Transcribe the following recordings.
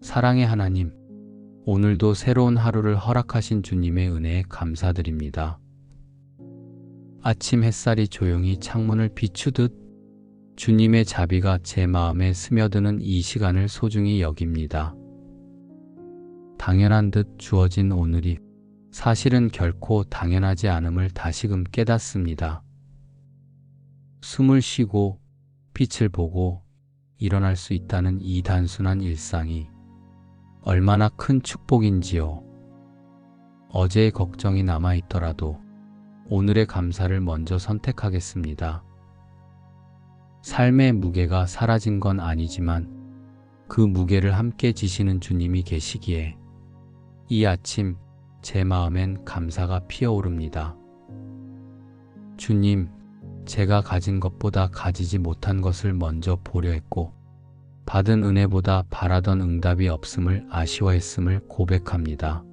사랑의 하나님, 오늘도 새로운 하루를 허락하신 주님의 은혜에 감사드립니다. 아침 햇살이 조용히 창문을 비추듯 주님의 자비가 제 마음에 스며드는 이 시간을 소중히 여깁니다. 당연한 듯 주어진 오늘이 사실은 결코 당연하지 않음을 다시금 깨닫습니다. 숨을 쉬고 빛을 보고 일어날 수 있다는 이 단순한 일상이 얼마나 큰 축복인지요. 어제의 걱정이 남아있더라도 오늘의 감사를 먼저 선택하겠습니다. 삶의 무게가 사라진 건 아니지만 그 무게를 함께 지시는 주님이 계시기에 이 아침 제 마음엔 감사가 피어오릅니다. 주님, 제가 가진 것보다 가지지 못한 것을 먼저 보려 했고 받은 은혜보다 바라던 응답이 없음을 아쉬워했음을 고백합니다.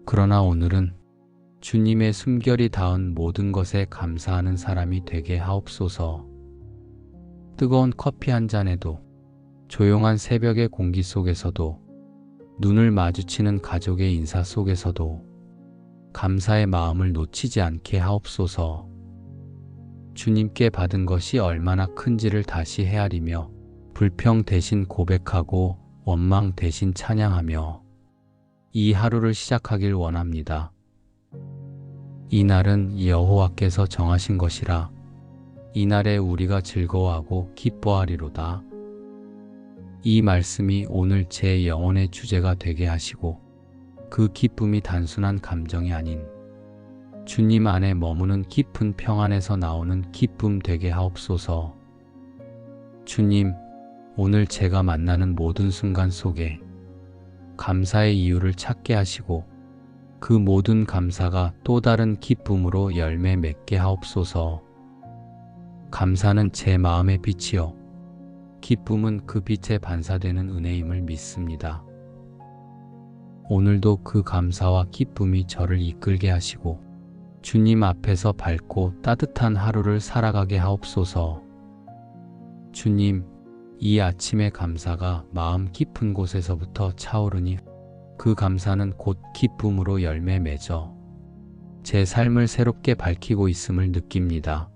그러나 오늘은 주님의 숨결이 닿은 모든 것에 감사하는 사람이 되게 하옵소서. 뜨거운 커피 한 잔에도, 조용한 새벽의 공기 속에서도, 눈을 마주치는 가족의 인사 속에서도 감사의 마음을 놓치지 않게 하옵소서. 주님께 받은 것이 얼마나 큰지를 다시 헤아리며 불평 대신 고백하고 원망 대신 찬양하며 이 하루를 시작하길 원합니다. 이 날은 여호와께서 정하신 것이라 이날에 우리가 즐거워하고 기뻐하리로다. 이 말씀이 오늘 제 영혼의 주제가 되게 하시고 그 기쁨이 단순한 감정이 아닌 주님 안에 머무는 깊은 평안에서 나오는 기쁨 되게 하옵소서. 주님, 오늘 제가 만나는 모든 순간 속에 감사의 이유를 찾게 하시고 그 모든 감사가 또 다른 기쁨으로 열매 맺게 하옵소서. 감사는 제 마음의 빛이요 기쁨은 그 빛에 반사되는 은혜임을 믿습니다. 오늘도 그 감사와 기쁨이 저를 이끌게 하시고 주님 앞에서 밝고 따뜻한 하루를 살아가게 하옵소서. 주님, 이 아침의 감사가 마음 깊은 곳에서부터 차오르니 그 감사는 곧 기쁨으로 열매 맺어 제 삶을 새롭게 밝히고 있음을 느낍니다.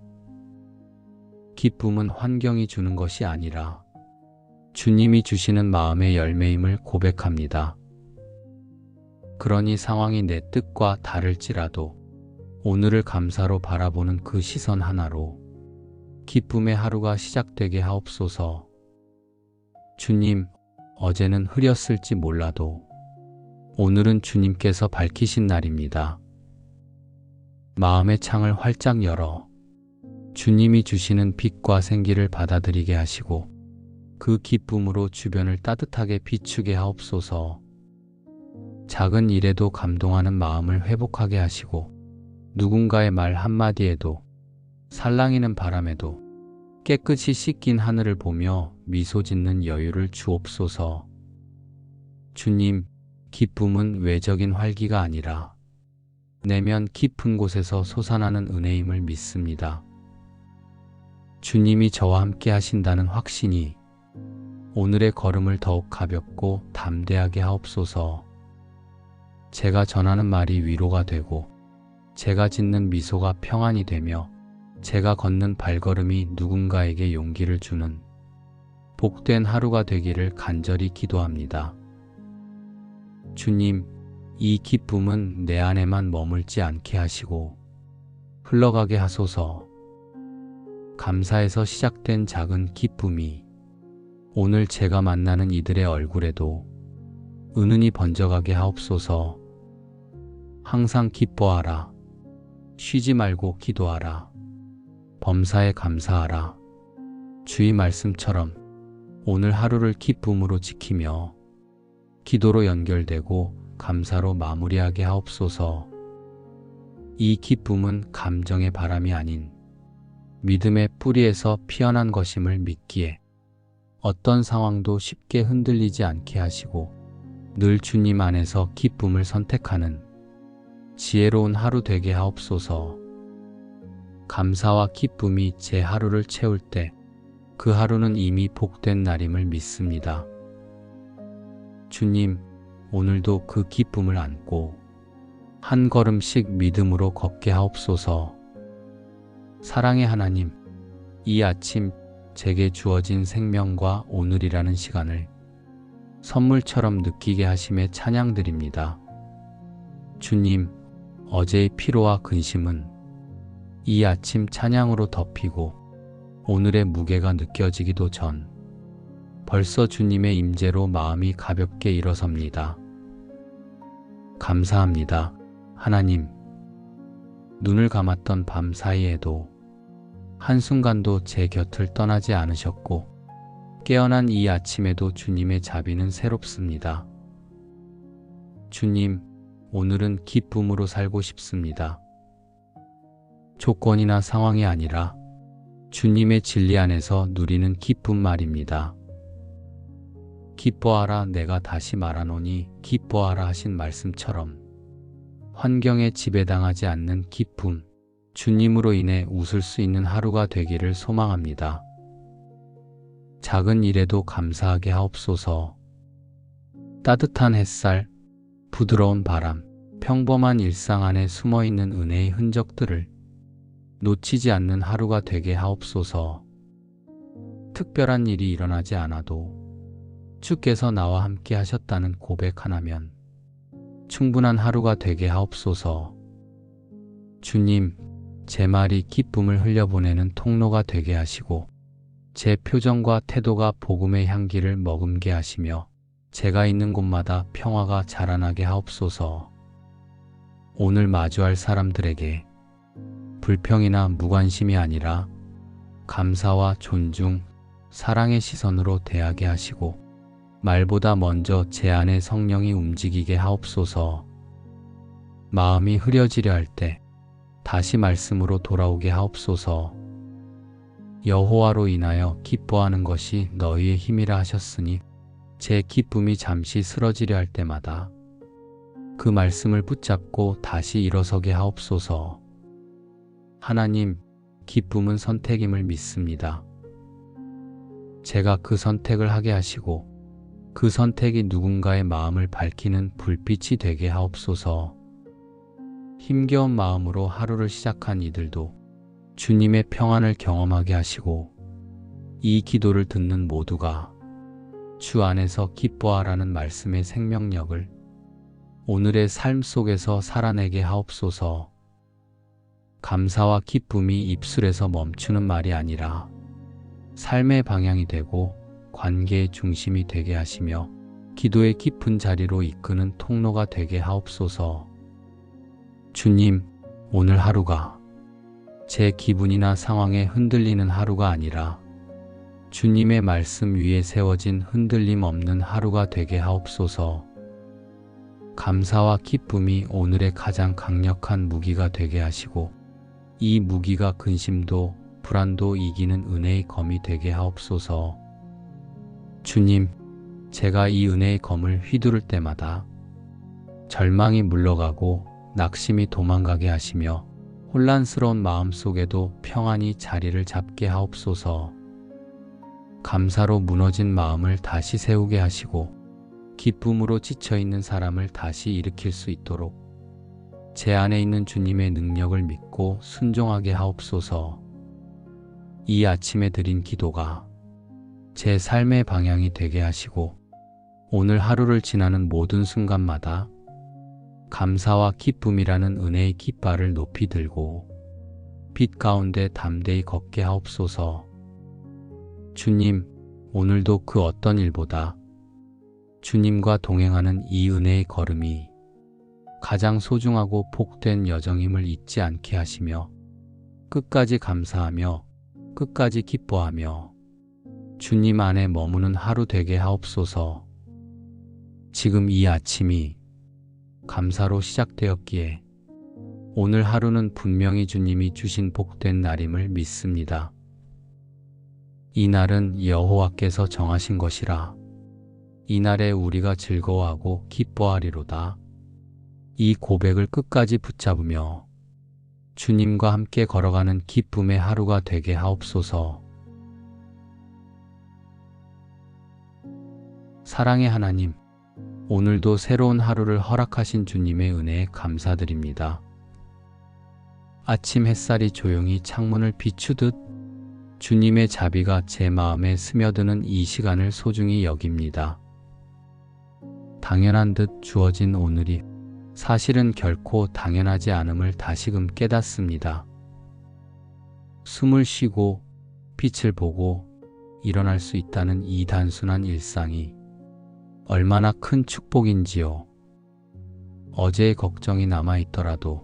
기쁨은 환경이 주는 것이 아니라 주님이 주시는 마음의 열매임을 고백합니다. 그러니 상황이 내 뜻과 다를지라도 오늘을 감사로 바라보는 그 시선 하나로 기쁨의 하루가 시작되게 하옵소서. 주님, 어제는 흐렸을지 몰라도 오늘은 주님께서 밝히신 날입니다. 마음의 창을 활짝 열어 주님이 주시는 빛과 생기를 받아들이게 하시고 그 기쁨으로 주변을 따뜻하게 비추게 하옵소서. 작은 일에도 감동하는 마음을 회복하게 하시고 누군가의 말 한마디에도 살랑이는 바람에도 깨끗이 씻긴 하늘을 보며 미소 짓는 여유를 주옵소서. 주님, 기쁨은 외적인 활기가 아니라 내면 깊은 곳에서 솟아나는 은혜임을 믿습니다. 주님이 저와 함께 하신다는 확신이 오늘의 걸음을 더욱 가볍고 담대하게 하옵소서. 제가 전하는 말이 위로가 되고 제가 짓는 미소가 평안이 되며 제가 걷는 발걸음이 누군가에게 용기를 주는 복된 하루가 되기를 간절히 기도합니다. 주님, 이 기쁨은 내 안에만 머물지 않게 하시고 흘러가게 하소서. 감사에서 시작된 작은 기쁨이 오늘 제가 만나는 이들의 얼굴에도 은은히 번져가게 하옵소서. 항상 기뻐하라. 쉬지 말고 기도하라. 범사에 감사하라. 주의 말씀처럼 오늘 하루를 기쁨으로 지키며 기도로 연결되고 감사로 마무리하게 하옵소서. 이 기쁨은 감정의 바람이 아닌 믿음의 뿌리에서 피어난 것임을 믿기에 어떤 상황도 쉽게 흔들리지 않게 하시고 늘 주님 안에서 기쁨을 선택하는 지혜로운 하루 되게 하옵소서. 감사와 기쁨이 제 하루를 채울 때 그 하루는 이미 복된 날임을 믿습니다. 주님, 오늘도 그 기쁨을 안고 한 걸음씩 믿음으로 걷게 하옵소서. 사랑의 하나님, 이 아침 제게 주어진 생명과 오늘이라는 시간을 선물처럼 느끼게 하심에 찬양드립니다. 주님, 어제의 피로와 근심은 이 아침 찬양으로 덮이고 오늘의 무게가 느껴지기도 전 벌써 주님의 임재로 마음이 가볍게 일어섭니다. 감사합니다. 하나님, 눈을 감았던 밤 사이에도 한순간도 제 곁을 떠나지 않으셨고 깨어난 이 아침에도 주님의 자비는 새롭습니다. 주님, 오늘은 기쁨으로 살고 싶습니다. 조건이나 상황이 아니라 주님의 진리 안에서 누리는 기쁨 말입니다. 기뻐하라 내가 다시 말하노니 기뻐하라 하신 말씀처럼 환경에 지배당하지 않는 기쁨, 주님으로 인해 웃을 수 있는 하루가 되기를 소망합니다. 작은 일에도 감사하게 하옵소서. 따뜻한 햇살, 부드러운 바람, 평범한 일상 안에 숨어있는 은혜의 흔적들을 놓치지 않는 하루가 되게 하옵소서. 특별한 일이 일어나지 않아도 주께서 나와 함께 하셨다는 고백 하나면 충분한 하루가 되게 하옵소서. 주님, 제 말이 기쁨을 흘려보내는 통로가 되게 하시고 제 표정과 태도가 복음의 향기를 머금게 하시며 제가 있는 곳마다 평화가 자라나게 하옵소서. 오늘 마주할 사람들에게 불평이나 무관심이 아니라 감사와 존중, 사랑의 시선으로 대하게 하시고 말보다 먼저 제 안에 성령이 움직이게 하옵소서. 마음이 흐려지려 할 때 다시 말씀으로 돌아오게 하옵소서. 여호와로 인하여 기뻐하는 것이 너희의 힘이라 하셨으니 제 기쁨이 잠시 쓰러지려 할 때마다 그 말씀을 붙잡고 다시 일어서게 하옵소서. 하나님, 기쁨은 선택임을 믿습니다. 제가 그 선택을 하게 하시고 그 선택이 누군가의 마음을 밝히는 불빛이 되게 하옵소서. 힘겨운 마음으로 하루를 시작한 이들도 주님의 평안을 경험하게 하시고 이 기도를 듣는 모두가 주 안에서 기뻐하라는 말씀의 생명력을 오늘의 삶 속에서 살아내게 하옵소서. 감사와 기쁨이 입술에서 멈추는 말이 아니라 삶의 방향이 되고 관계의 중심이 되게 하시며 기도의 깊은 자리로 이끄는 통로가 되게 하옵소서. 주님, 오늘 하루가 제 기분이나 상황에 흔들리는 하루가 아니라 주님의 말씀 위에 세워진 흔들림 없는 하루가 되게 하옵소서. 감사와 기쁨이 오늘의 가장 강력한 무기가 되게 하시고 이 무기가 근심도 불안도 이기는 은혜의 검이 되게 하옵소서. 주님, 제가 이 은혜의 검을 휘두를 때마다 절망이 물러가고 낙심이 도망가게 하시며 혼란스러운 마음 속에도 평안이 자리를 잡게 하옵소서. 감사로 무너진 마음을 다시 세우게 하시고 기쁨으로 지쳐있는 사람을 다시 일으킬 수 있도록 제 안에 있는 주님의 능력을 믿고 순종하게 하옵소서. 이 아침에 드린 기도가 제 삶의 방향이 되게 하시고 오늘 하루를 지나는 모든 순간마다 감사와 기쁨이라는 은혜의 깃발을 높이 들고 빛 가운데 담대히 걷게 하옵소서. 주님, 오늘도 그 어떤 일보다 주님과 동행하는 이 은혜의 걸음이 가장 소중하고 복된 여정임을 잊지 않게 하시며 끝까지 감사하며 끝까지 기뻐하며 주님 안에 머무는 하루 되게 하옵소서. 지금 이 아침이 감사로 시작되었기에 오늘 하루는 분명히 주님이 주신 복된 날임을 믿습니다. 이 날은 여호와께서 정하신 것이라 이 날에 우리가 즐거워하고 기뻐하리로다. 이 고백을 끝까지 붙잡으며 주님과 함께 걸어가는 기쁨의 하루가 되게 하옵소서. 사랑의 하나님, 오늘도 새로운 하루를 허락하신 주님의 은혜에 감사드립니다. 아침 햇살이 조용히 창문을 비추듯 주님의 자비가 제 마음에 스며드는 이 시간을 소중히 여깁니다. 당연한 듯 주어진 오늘이 사실은 결코 당연하지 않음을 다시금 깨닫습니다. 숨을 쉬고 빛을 보고 일어날 수 있다는 이 단순한 일상이 얼마나 큰 축복인지요. 어제의 걱정이 남아있더라도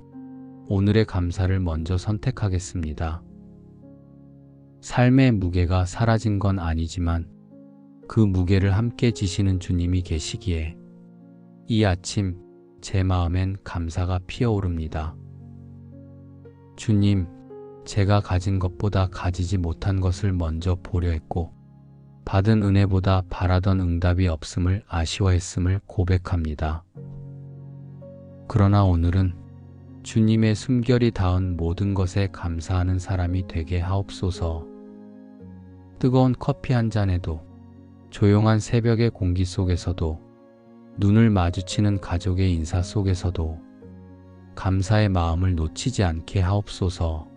오늘의 감사를 먼저 선택하겠습니다. 삶의 무게가 사라진 건 아니지만 그 무게를 함께 지시는 주님이 계시기에 이 아침 제 마음엔 감사가 피어오릅니다. 주님, 제가 가진 것보다 가지지 못한 것을 먼저 보려 했고 받은 은혜보다 바라던 응답이 없음을 아쉬워했음을 고백합니다. 그러나 오늘은 주님의 숨결이 닿은 모든 것에 감사하는 사람이 되게 하옵소서. 뜨거운 커피 한 잔에도 조용한 새벽의 공기 속에서도 눈을 마주치는 가족의 인사 속에서도 감사의 마음을 놓치지 않게 하옵소서.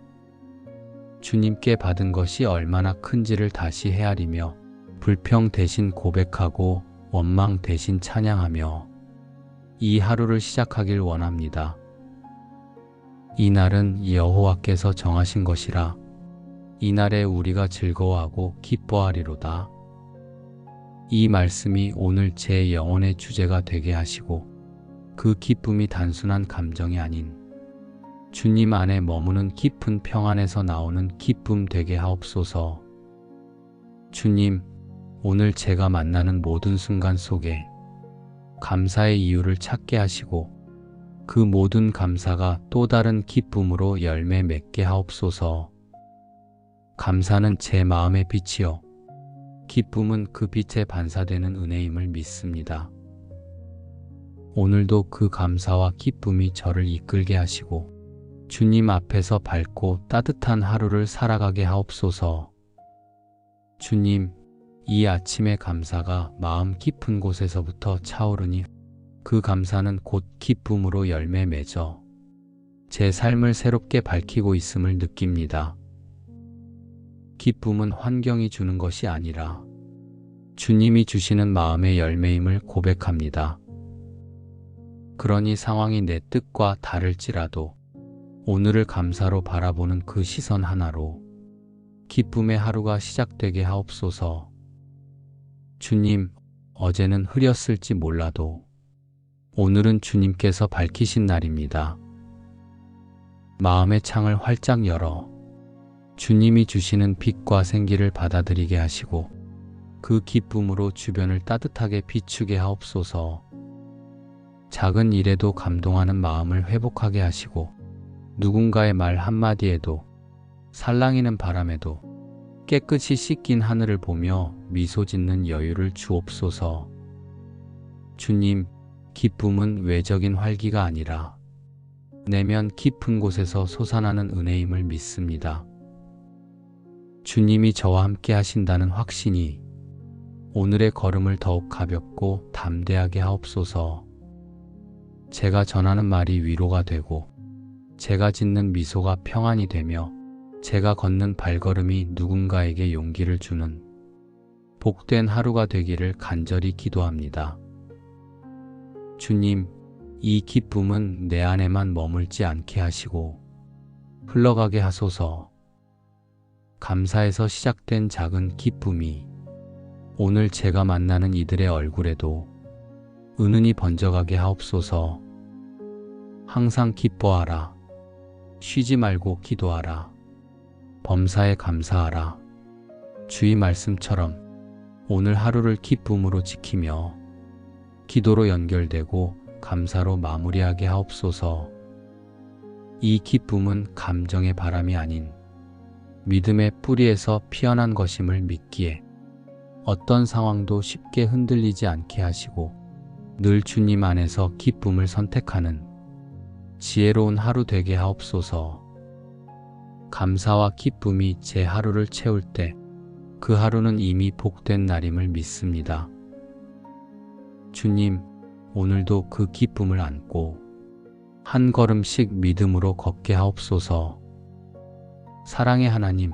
주님께 받은 것이 얼마나 큰지를 다시 헤아리며 불평 대신 고백하고 원망 대신 찬양하며 이 하루를 시작하길 원합니다. 이 날은 여호와께서 정하신 것이라 이날에 우리가 즐거워하고 기뻐하리로다. 이 말씀이 오늘 제 영혼의 주제가 되게 하시고 그 기쁨이 단순한 감정이 아닌 주님 안에 머무는 깊은 평안에서 나오는 기쁨 되게 하옵소서. 주님, 오늘 제가 만나는 모든 순간 속에 감사의 이유를 찾게 하시고 그 모든 감사가 또 다른 기쁨으로 열매 맺게 하옵소서. 감사는 제 마음의 빛이요 기쁨은 그 빛에 반사되는 은혜임을 믿습니다. 오늘도 그 감사와 기쁨이 저를 이끌게 하시고 주님 앞에서 밝고 따뜻한 하루를 살아가게 하옵소서. 주님, 이 아침의 감사가 마음 깊은 곳에서부터 차오르니 그 감사는 곧 기쁨으로 열매 맺어 제 삶을 새롭게 밝히고 있음을 느낍니다. 기쁨은 환경이 주는 것이 아니라 주님이 주시는 마음의 열매임을 고백합니다. 그러니 상황이 내 뜻과 다를지라도 오늘을 감사로 바라보는 그 시선 하나로 기쁨의 하루가 시작되게 하옵소서. 주님, 어제는 흐렸을지 몰라도 오늘은 주님께서 밝히신 날입니다. 마음의 창을 활짝 열어 주님이 주시는 빛과 생기를 받아들이게 하시고 그 기쁨으로 주변을 따뜻하게 비추게 하옵소서. 작은 일에도 감동하는 마음을 회복하게 하시고 누군가의 말 한마디에도 살랑이는 바람에도 깨끗이 씻긴 하늘을 보며 미소 짓는 여유를 주옵소서. 주님, 기쁨은 외적인 활기가 아니라 내면 깊은 곳에서 솟아나는 은혜임을 믿습니다. 주님이 저와 함께 하신다는 확신이 오늘의 걸음을 더욱 가볍고 담대하게 하옵소서. 제가 전하는 말이 위로가 되고 제가 짓는 미소가 평안이 되며 제가 걷는 발걸음이 누군가에게 용기를 주는 복된 하루가 되기를 간절히 기도합니다. 주님, 이 기쁨은 내 안에만 머물지 않게 하시고 흘러가게 하소서. 감사에서 시작된 작은 기쁨이 오늘 제가 만나는 이들의 얼굴에도 은은히 번져가게 하옵소서. 항상 기뻐하라. 쉬지 말고 기도하라. 범사에 감사하라. 주의 말씀처럼 오늘 하루를 기쁨으로 지키며 기도로 연결되고 감사로 마무리하게 하옵소서. 이 기쁨은 감정의 바람이 아닌 믿음의 뿌리에서 피어난 것임을 믿기에 어떤 상황도 쉽게 흔들리지 않게 하시고 늘 주님 안에서 기쁨을 선택하는 지혜로운 하루 되게 하옵소서. 감사와 기쁨이 제 하루를 채울 때 그 하루는 이미 복된 날임을 믿습니다. 주님, 오늘도 그 기쁨을 안고 한 걸음씩 믿음으로 걷게 하옵소서. 사랑의 하나님,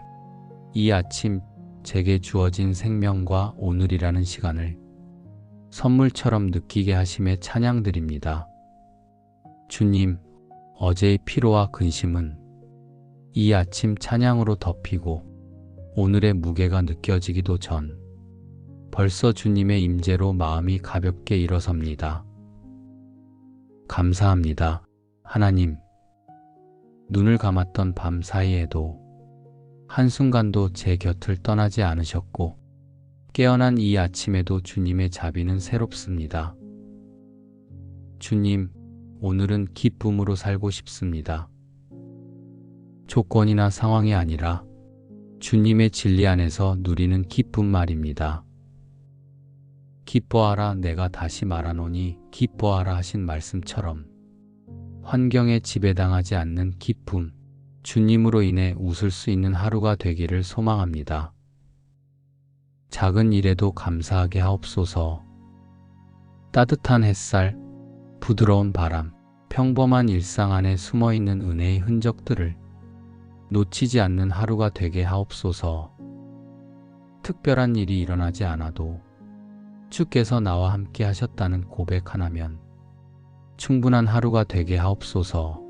이 아침 제게 주어진 생명과 오늘이라는 시간을 선물처럼 느끼게 하심에 찬양드립니다. 주님, 어제의 피로와 근심은 이 아침 찬양으로 덮이고 오늘의 무게가 느껴지기도 전 벌써 주님의 임재로 마음이 가볍게 일어섭니다. 감사합니다. 하나님, 눈을 감았던 밤 사이에도 한순간도 제 곁을 떠나지 않으셨고 깨어난 이 아침에도 주님의 자비는 새롭습니다. 주님, 오늘은 기쁨으로 살고 싶습니다. 조건이나 상황이 아니라 주님의 진리 안에서 누리는 기쁨 말입니다. 기뻐하라 내가 다시 말하노니 기뻐하라 하신 말씀처럼 환경에 지배당하지 않는 기쁨, 주님으로 인해 웃을 수 있는 하루가 되기를 소망합니다. 작은 일에도 감사하게 하옵소서. 따뜻한 햇살, 부드러운 바람, 평범한 일상 안에 숨어있는 은혜의 흔적들을 놓치지 않는 하루가 되게 하옵소서. 특별한 일이 일어나지 않아도 주께서 나와 함께 하셨다는 고백 하나면 충분한 하루가 되게 하옵소서.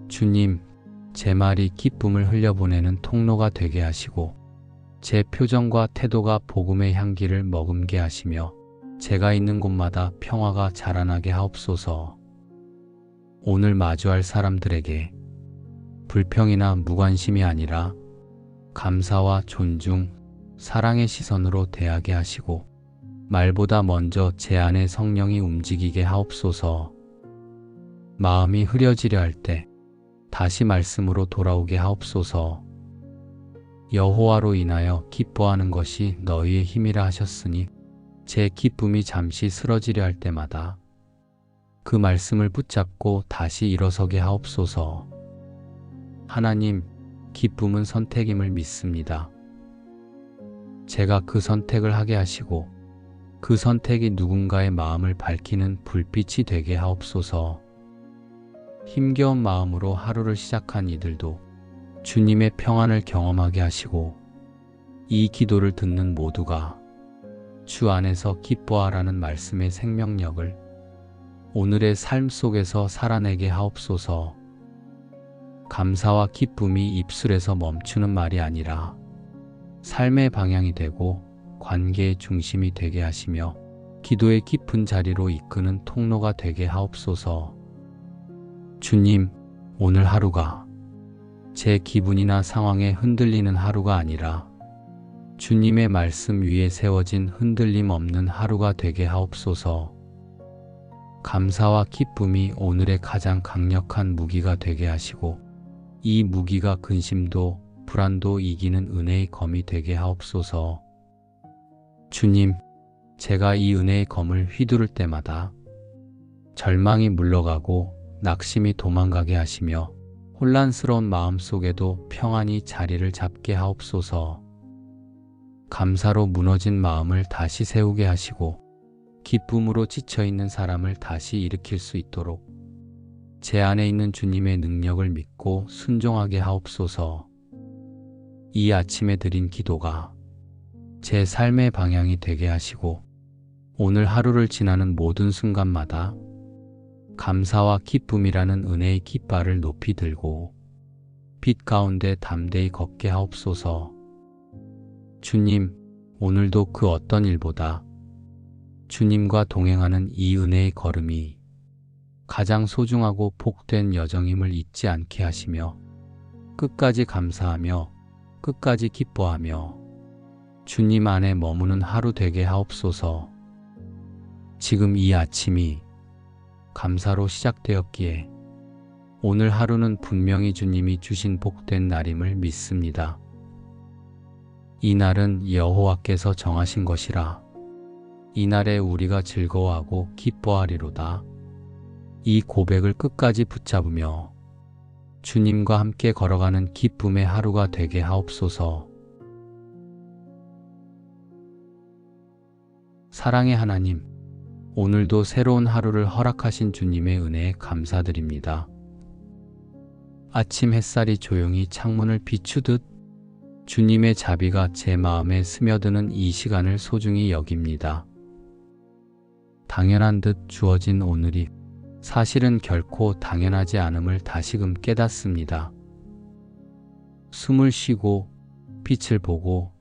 주님, 제 말이 기쁨을 흘려보내는 통로가 되게 하시고 제 표정과 태도가 복음의 향기를 머금게 하시며 제가 있는 곳마다 평화가 자라나게 하옵소서. 오늘 마주할 사람들에게 불평이나 무관심이 아니라 감사와 존중, 사랑의 시선으로 대하게 하시고 말보다 먼저 제 안에 성령이 움직이게 하옵소서. 마음이 흐려지려 할 때 다시 말씀으로 돌아오게 하옵소서. 여호와로 인하여 기뻐하는 것이 너희의 힘이라 하셨으니 제 기쁨이 잠시 쓰러지려 할 때마다 그 말씀을 붙잡고 다시 일어서게 하옵소서. 하나님, 기쁨은 선택임을 믿습니다. 제가 그 선택을 하게 하시고 그 선택이 누군가의 마음을 밝히는 불빛이 되게 하옵소서. 힘겨운 마음으로 하루를 시작한 이들도 주님의 평안을 경험하게 하시고 이 기도를 듣는 모두가 주 안에서 기뻐하라는 말씀의 생명력을 오늘의 삶 속에서 살아내게 하옵소서. 감사와 기쁨이 입술에서 멈추는 말이 아니라 삶의 방향이 되고 관계의 중심이 되게 하시며 기도의 깊은 자리로 이끄는 통로가 되게 하옵소서. 주님, 오늘 하루가 제 기분이나 상황에 흔들리는 하루가 아니라 주님의 말씀 위에 세워진 흔들림 없는 하루가 되게 하옵소서. 감사와 기쁨이 오늘의 가장 강력한 무기가 되게 하시고 이 무기가 근심도 불안도 이기는 은혜의 검이 되게 하옵소서. 주님, 제가 이 은혜의 검을 휘두를 때마다 절망이 물러가고 낙심이 도망가게 하시며 혼란스러운 마음 속에도 평안이 자리를 잡게 하옵소서. 감사로 무너진 마음을 다시 세우게 하시고 기쁨으로 지쳐있는 사람을 다시 일으킬 수 있도록 제 안에 있는 주님의 능력을 믿고 순종하게 하옵소서. 이 아침에 드린 기도가 제 삶의 방향이 되게 하시고 오늘 하루를 지나는 모든 순간마다 감사와 기쁨이라는 은혜의 깃발을 높이 들고 빛 가운데 담대히 걷게 하옵소서. 주님, 오늘도 그 어떤 일보다 주님과 동행하는 이 은혜의 걸음이 가장 소중하고 복된 여정임을 잊지 않게 하시며 끝까지 감사하며 끝까지 기뻐하며 주님 안에 머무는 하루 되게 하옵소서. 지금 이 아침이 감사로 시작되었기에 오늘 하루는 분명히 주님이 주신 복된 날임을 믿습니다. 이 날은 여호와께서 정하신 것이라 이 날에 우리가 즐거워하고 기뻐하리로다. 이 고백을 끝까지 붙잡으며 주님과 함께 걸어가는 기쁨의 하루가 되게 하옵소서. 사랑의 하나님, 오늘도 새로운 하루를 허락하신 주님의 은혜에 감사드립니다. 아침 햇살이 조용히 창문을 비추듯 주님의 자비가 제 마음에 스며드는 이 시간을 소중히 여깁니다. 당연한 듯 주어진 오늘이 사실은 결코 당연하지 않음을 다시금 깨닫습니다. 숨을 쉬고 빛을 보고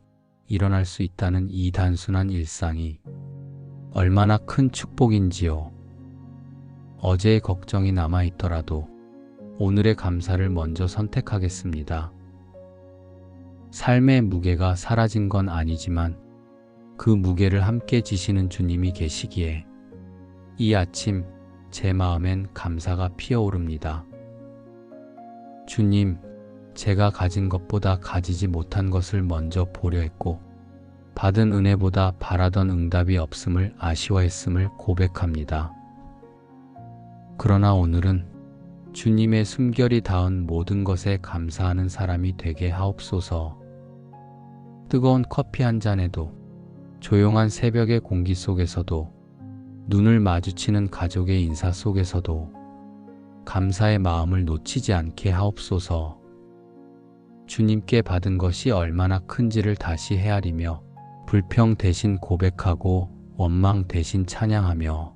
일어날 수 있다는 이 단순한 일상이 얼마나 큰 축복인지요. 어제의 걱정이 남아있더라도 오늘의 감사를 먼저 선택하겠습니다. 삶의 무게가 사라진 건 아니지만 그 무게를 함께 지시는 주님이 계시기에 이 아침 제 마음엔 감사가 피어오릅니다. 주님, 제가 가진 것보다 가지지 못한 것을 먼저 보려 했고 받은 은혜보다 바라던 응답이 없음을 아쉬워했음을 고백합니다. 그러나 오늘은 주님의 숨결이 닿은 모든 것에 감사하는 사람이 되게 하옵소서. 뜨거운 커피 한 잔에도, 조용한 새벽의 공기 속에서도, 눈을 마주치는 가족의 인사 속에서도 감사의 마음을 놓치지 않게 하옵소서. 주님께 받은 것이 얼마나 큰지를 다시 헤아리며 불평 대신 고백하고 원망 대신 찬양하며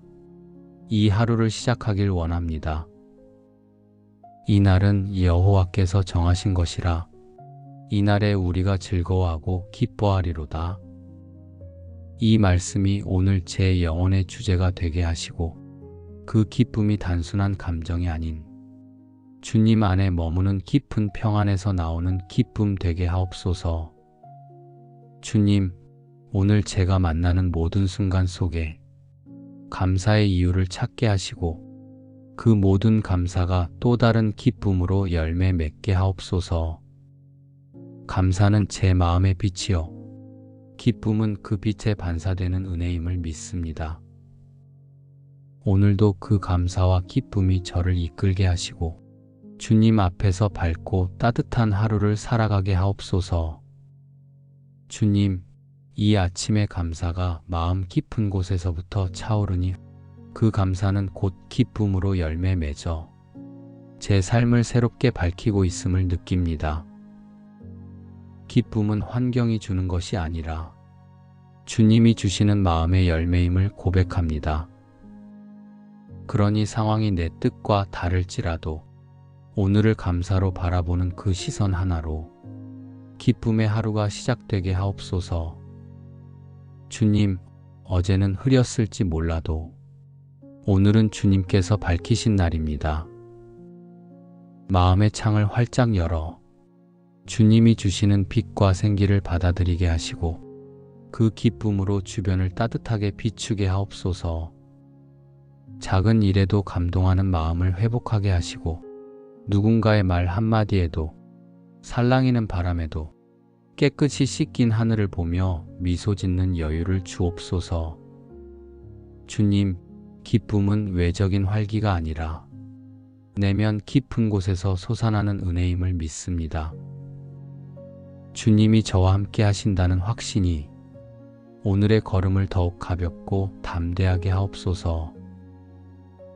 이 하루를 시작하길 원합니다. 이 날은 여호와께서 정하신 것이라 이 날에 우리가 즐거워하고 기뻐하리로다. 이 말씀이 오늘 제 영혼의 주제가 되게 하시고 그 기쁨이 단순한 감정이 아닌 주님 안에 머무는 깊은 평안에서 나오는 기쁨 되게 하옵소서. 주님, 오늘 제가 만나는 모든 순간 속에 감사의 이유를 찾게 하시고 그 모든 감사가 또 다른 기쁨으로 열매 맺게 하옵소서. 감사는 제 마음의 빛이요 기쁨은 그 빛에 반사되는 은혜임을 믿습니다. 오늘도 그 감사와 기쁨이 저를 이끌게 하시고 주님 앞에서 밝고 따뜻한 하루를 살아가게 하옵소서. 주님, 이 아침의 감사가 마음 깊은 곳에서부터 차오르니 그 감사는 곧 기쁨으로 열매 맺어 제 삶을 새롭게 밝히고 있음을 느낍니다. 기쁨은 환경이 주는 것이 아니라 주님이 주시는 마음의 열매임을 고백합니다. 그러니 상황이 내 뜻과 다를지라도 오늘을 감사로 바라보는 그 시선 하나로 기쁨의 하루가 시작되게 하옵소서. 주님, 어제는 흐렸을지 몰라도 오늘은 주님께서 밝히신 날입니다. 마음의 창을 활짝 열어 주님이 주시는 빛과 생기를 받아들이게 하시고 그 기쁨으로 주변을 따뜻하게 비추게 하옵소서. 작은 일에도 감동하는 마음을 회복하게 하시고 누군가의 말 한마디에도 살랑이는 바람에도 깨끗이 씻긴 하늘을 보며 미소 짓는 여유를 주옵소서. 주님, 기쁨은 외적인 활기가 아니라 내면 깊은 곳에서 솟아나는 은혜임을 믿습니다. 주님이 저와 함께 하신다는 확신이 오늘의 걸음을 더욱 가볍고 담대하게 하옵소서.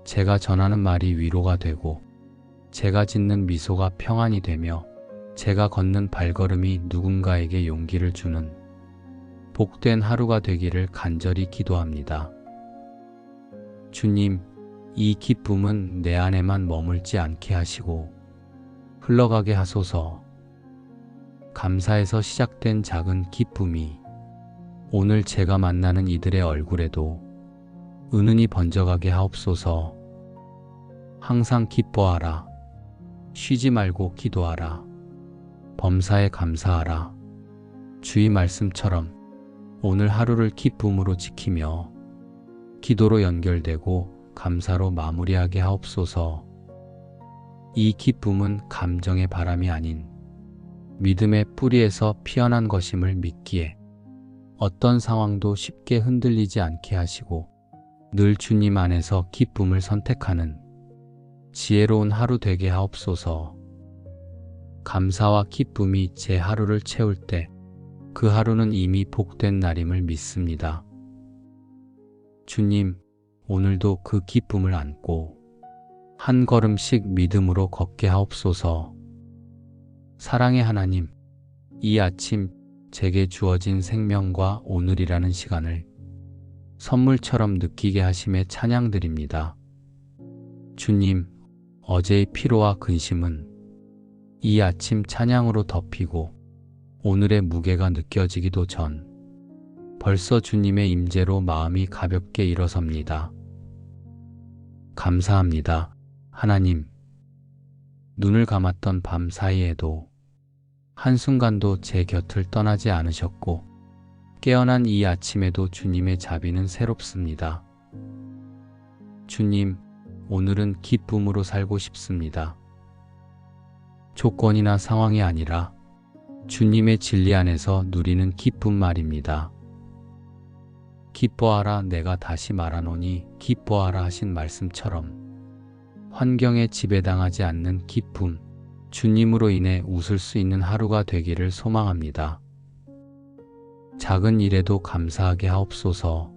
제가 전하는 말이 위로가 되고 제가 짓는 미소가 평안이 되며 제가 걷는 발걸음이 누군가에게 용기를 주는 복된 하루가 되기를 간절히 기도합니다. 주님, 이 기쁨은 내 안에만 머물지 않게 하시고 흘러가게 하소서. 감사에서 시작된 작은 기쁨이 오늘 제가 만나는 이들의 얼굴에도 은은히 번져가게 하옵소서. 항상 기뻐하라. 쉬지 말고 기도하라. 범사에 감사하라. 주의 말씀처럼 오늘 하루를 기쁨으로 지키며 기도로 연결되고 감사로 마무리하게 하옵소서. 이 기쁨은 감정의 바람이 아닌 믿음의 뿌리에서 피어난 것임을 믿기에 어떤 상황도 쉽게 흔들리지 않게 하시고 늘 주님 안에서 기쁨을 선택하는 지혜로운 하루 되게 하옵소서. 감사와 기쁨이 제 하루를 채울 때 그 하루는 이미 복된 날임을 믿습니다. 주님, 오늘도 그 기쁨을 안고 한 걸음씩 믿음으로 걷게 하옵소서. 사랑의 하나님, 이 아침 제게 주어진 생명과 오늘이라는 시간을 선물처럼 느끼게 하심에 찬양드립니다. 주님, 어제의 피로와 근심은 이 아침 찬양으로 덮이고 오늘의 무게가 느껴지기도 전 벌써 주님의 임재로 마음이 가볍게 일어섭니다. 감사합니다. 하나님, 눈을 감았던 밤 사이에도 한순간도 제 곁을 떠나지 않으셨고 깨어난 이 아침에도 주님의 자비는 새롭습니다. 주님, 오늘은 기쁨으로 살고 싶습니다. 조건이나 상황이 아니라 주님의 진리 안에서 누리는 기쁨 말입니다. 기뻐하라 내가 다시 말하노니 기뻐하라 하신 말씀처럼 환경에 지배당하지 않는 기쁨, 주님으로 인해 웃을 수 있는 하루가 되기를 소망합니다. 작은 일에도 감사하게 하옵소서.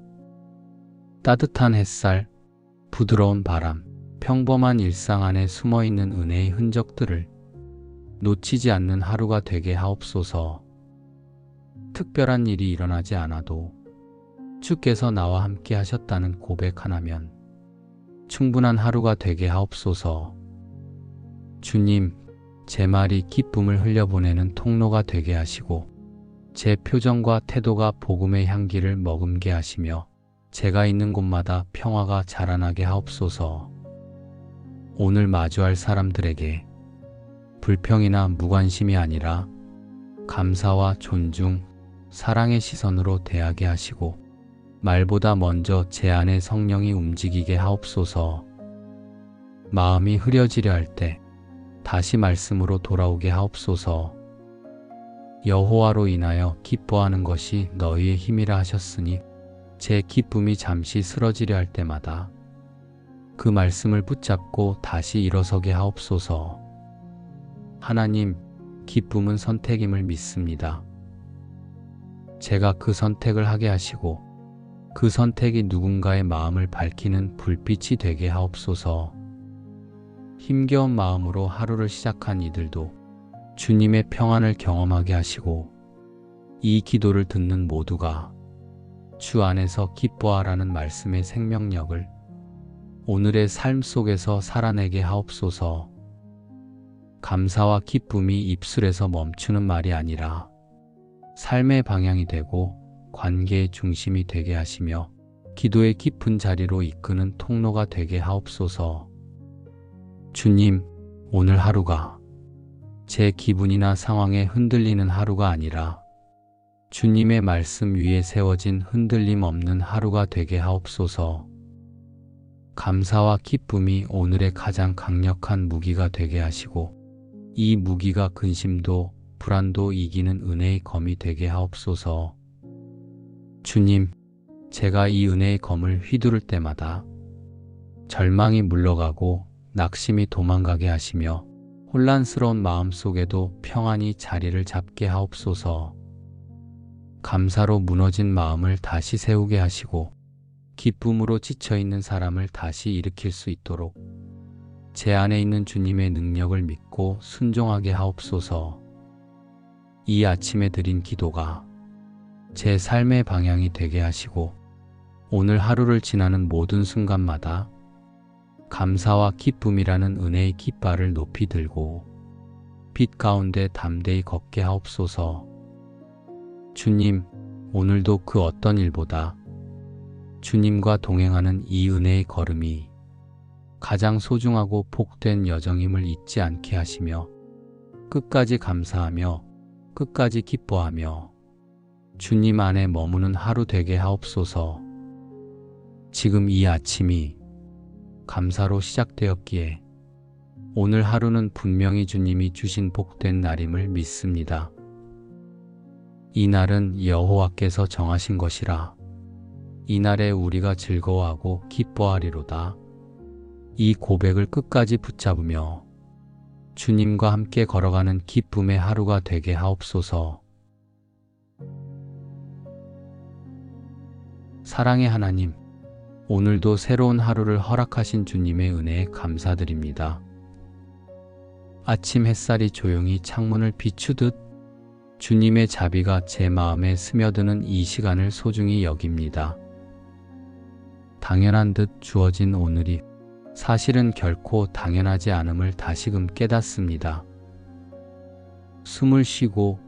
따뜻한 햇살, 부드러운 바람, 평범한 일상 안에 숨어있는 은혜의 흔적들을 놓치지 않는 하루가 되게 하옵소서. 특별한 일이 일어나지 않아도 주께서 나와 함께 하셨다는 고백 하나면 충분한 하루가 되게 하옵소서. 주님, 제 말이 기쁨을 흘려보내는 통로가 되게 하시고 제 표정과 태도가 복음의 향기를 머금게 하시며 제가 있는 곳마다 평화가 자라나게 하옵소서. 오늘 마주할 사람들에게 불평이나 무관심이 아니라 감사와 존중, 사랑의 시선으로 대하게 하시고 말보다 먼저 제 안에 성령이 움직이게 하옵소서. 마음이 흐려지려 할 때 다시 말씀으로 돌아오게 하옵소서. 여호와로 인하여 기뻐하는 것이 너희의 힘이라 하셨으니 제 기쁨이 잠시 쓰러지려 할 때마다 그 말씀을 붙잡고 다시 일어서게 하옵소서. 하나님, 기쁨은 선택임을 믿습니다. 제가 그 선택을 하게 하시고 그 선택이 누군가의 마음을 밝히는 불빛이 되게 하옵소서. 힘겨운 마음으로 하루를 시작한 이들도 주님의 평안을 경험하게 하시고 이 기도를 듣는 모두가 주 안에서 기뻐하라는 말씀의 생명력을 오늘의 삶 속에서 살아내게 하옵소서. 감사와 기쁨이 입술에서 멈추는 말이 아니라 삶의 방향이 되고 관계의 중심이 되게 하시며 기도의 깊은 자리로 이끄는 통로가 되게 하옵소서. 주님, 오늘 하루가 제 기분이나 상황에 흔들리는 하루가 아니라 주님의 말씀 위에 세워진 흔들림 없는 하루가 되게 하옵소서. 감사와 기쁨이 오늘의 가장 강력한 무기가 되게 하시고 이 무기가 근심도 불안도 이기는 은혜의 검이 되게 하옵소서. 주님, 제가 이 은혜의 검을 휘두를 때마다 절망이 물러가고 낙심이 도망가게 하시며 혼란스러운 마음 속에도 평안히 자리를 잡게 하옵소서. 감사로 무너진 마음을 다시 세우게 하시고 기쁨으로 지쳐있는 사람을 다시 일으킬 수 있도록 제 안에 있는 주님의 능력을 믿고 순종하게 하옵소서. 이 아침에 드린 기도가 제 삶의 방향이 되게 하시고 오늘 하루를 지나는 모든 순간마다 감사와 기쁨이라는 은혜의 깃발을 높이 들고 빛 가운데 담대히 걷게 하옵소서. 주님, 오늘도 그 어떤 일보다 주님과 동행하는 이 은혜의 걸음이 가장 소중하고 복된 여정임을 잊지 않게 하시며 끝까지 감사하며 끝까지 기뻐하며 주님 안에 머무는 하루 되게 하옵소서. 지금 이 아침이 감사로 시작되었기에 오늘 하루는 분명히 주님이 주신 복된 날임을 믿습니다. 이 날은 여호와께서 정하신 것이라 이 날에 우리가 즐거워하고 기뻐하리로다. 이 고백을 끝까지 붙잡으며 주님과 함께 걸어가는 기쁨의 하루가 되게 하옵소서. 사랑의 하나님, 오늘도 새로운 하루를 허락하신 주님의 은혜에 감사드립니다. 아침 햇살이 조용히 창문을 비추듯 주님의 자비가 제 마음에 스며드는 이 시간을 소중히 여깁니다. 당연한 듯 주어진 오늘이 사실은 결코 당연하지 않음을 다시금 깨닫습니다. 숨을 쉬고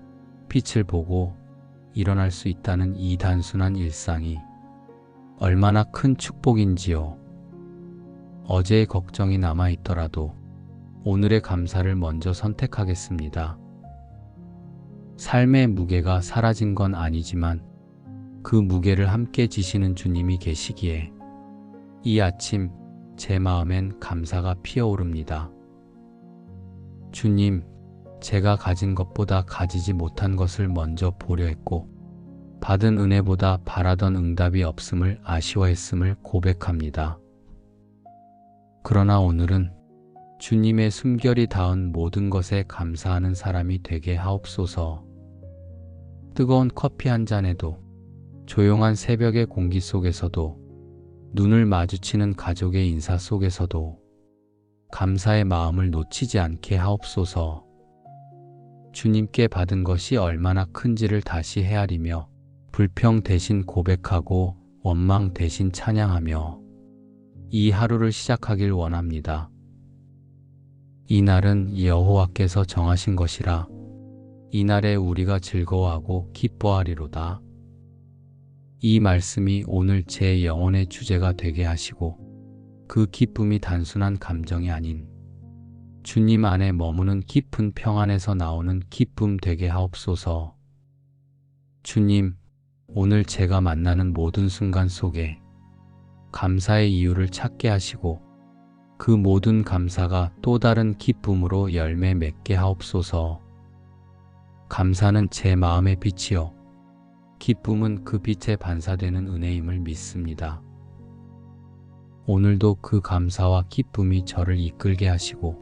빛을 보고 일어날 수 있다는 이 단순한 일상이 얼마나 큰 축복인지요. 어제의 걱정이 남아있더라도 오늘의 감사를 먼저 선택하겠습니다. 삶의 무게가 사라진 건 아니지만 그 무게를 함께 지시는 주님이 계시기에 이 아침 제 마음엔 감사가 피어오릅니다. 주님, 제가 가진 것보다 가지지 못한 것을 먼저 보려 했고 받은 은혜보다 바라던 응답이 없음을 아쉬워했음을 고백합니다. 그러나 오늘은 주님의 숨결이 닿은 모든 것에 감사하는 사람이 되게 하옵소서. 뜨거운 커피 한 잔에도, 조용한 새벽의 공기 속에서도, 눈을 마주치는 가족의 인사 속에서도 감사의 마음을 놓치지 않게 하옵소서. 주님께 받은 것이 얼마나 큰지를 다시 헤아리며 불평 대신 고백하고 원망 대신 찬양하며 이 하루를 시작하길 원합니다. 이 날은 여호와께서 정하신 것이라 이날에 우리가 즐거워하고 기뻐하리로다. 이 말씀이 오늘 제 영혼의 주제가 되게 하시고 그 기쁨이 단순한 감정이 아닌 주님 안에 머무는 깊은 평안에서 나오는 기쁨 되게 하옵소서. 주님, 오늘 제가 만나는 모든 순간 속에 감사의 이유를 찾게 하시고 그 모든 감사가 또 다른 기쁨으로 열매 맺게 하옵소서. 감사는 제 마음의 빛이요 기쁨은 그 빛에 반사되는 은혜임을 믿습니다. 오늘도 그 감사와 기쁨이 저를 이끌게 하시고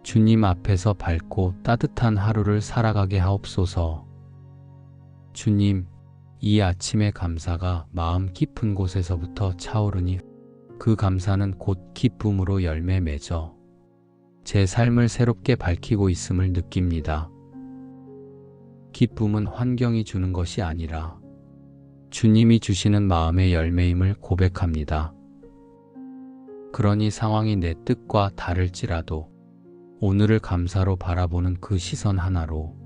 주님 앞에서 밝고 따뜻한 하루를 살아가게 하옵소서. 주님, 이 아침의 감사가 마음 깊은 곳에서부터 차오르니 그 감사는 곧 기쁨으로 열매 맺어 제 삶을 새롭게 밝히고 있음을 느낍니다. 기쁨은 환경이 주는 것이 아니라 주님이 주시는 마음의 열매임을 고백합니다. 그러니 상황이 내 뜻과 다를지라도 오늘을 감사로 바라보는 그 시선 하나로